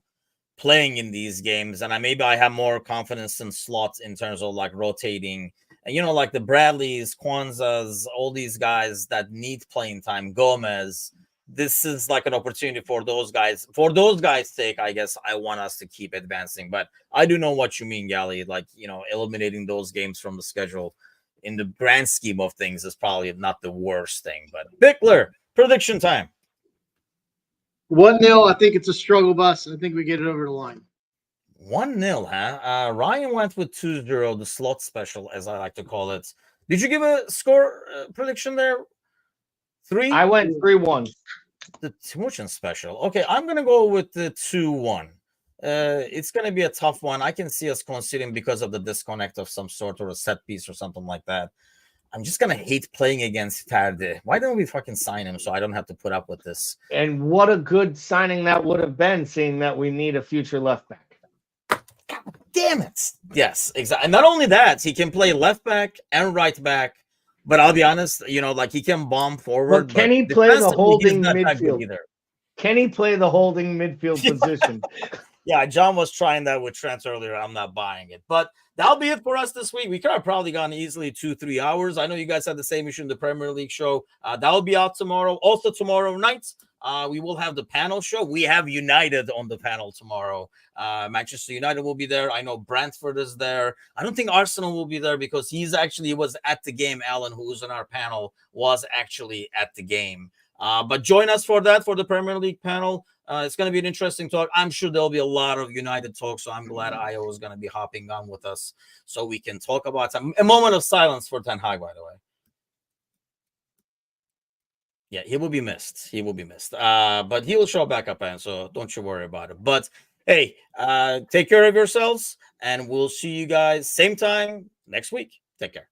playing in these games. And I have more confidence in slots in terms of like rotating. And, like the Bradleys, Kwanzas, all these guys that need playing time, Gomez. This is like an opportunity for those guys. For those guys' sake, I guess I want us to keep advancing. But I do know what you mean, Gally. Like, eliminating those games from the schedule in the grand scheme of things is probably not the worst thing. But Bickler, prediction time. 1-0. I think it's a struggle bus. I think we get it over the line. 1-0, huh? Ryan went with 2-0, the slot special, as I like to call it. Did you give a score prediction there? 3? I went 3-1. The Timuchin special. Okay, I'm going to go with the 2-1. It's going to be a tough one. I can see us conceding because of the disconnect of some sort or a set piece or something like that. I'm just going to hate playing against Ferdi. Why don't we fucking sign him so I don't have to put up with this? And what a good signing that would have been, seeing that we need a future left back. God damn it. Yes, exactly. And not only that, he can play left back and right back. But I'll be honest, like he can bomb forward. But can he play the holding midfield? Can he play the holding midfield position? Yeah, John was trying that with Trent earlier. I'm not buying it. But that'll be it for us this week. We could have probably gone easily 2-3 hours. I know you guys had the same issue in the Premier League show. That'll be out tomorrow. Also tomorrow night, We will have the panel show. We have United on the panel tomorrow. Manchester United will be there. I know Brentford is there. I don't think Arsenal will be there because he was at the game. Alan, who was on our panel, was actually at the game. But join us for that, for the Premier League panel. It's going to be an interesting talk. I'm sure there'll be a lot of United talk, so I'm glad Io is going to be hopping on with us so we can talk about a moment of silence for Ten Hag, by the way. Yeah, he will be missed. He will be missed. But he will show back up, and so don't you worry about it. But hey, take care of yourselves, and we'll see you guys same time next week. Take care.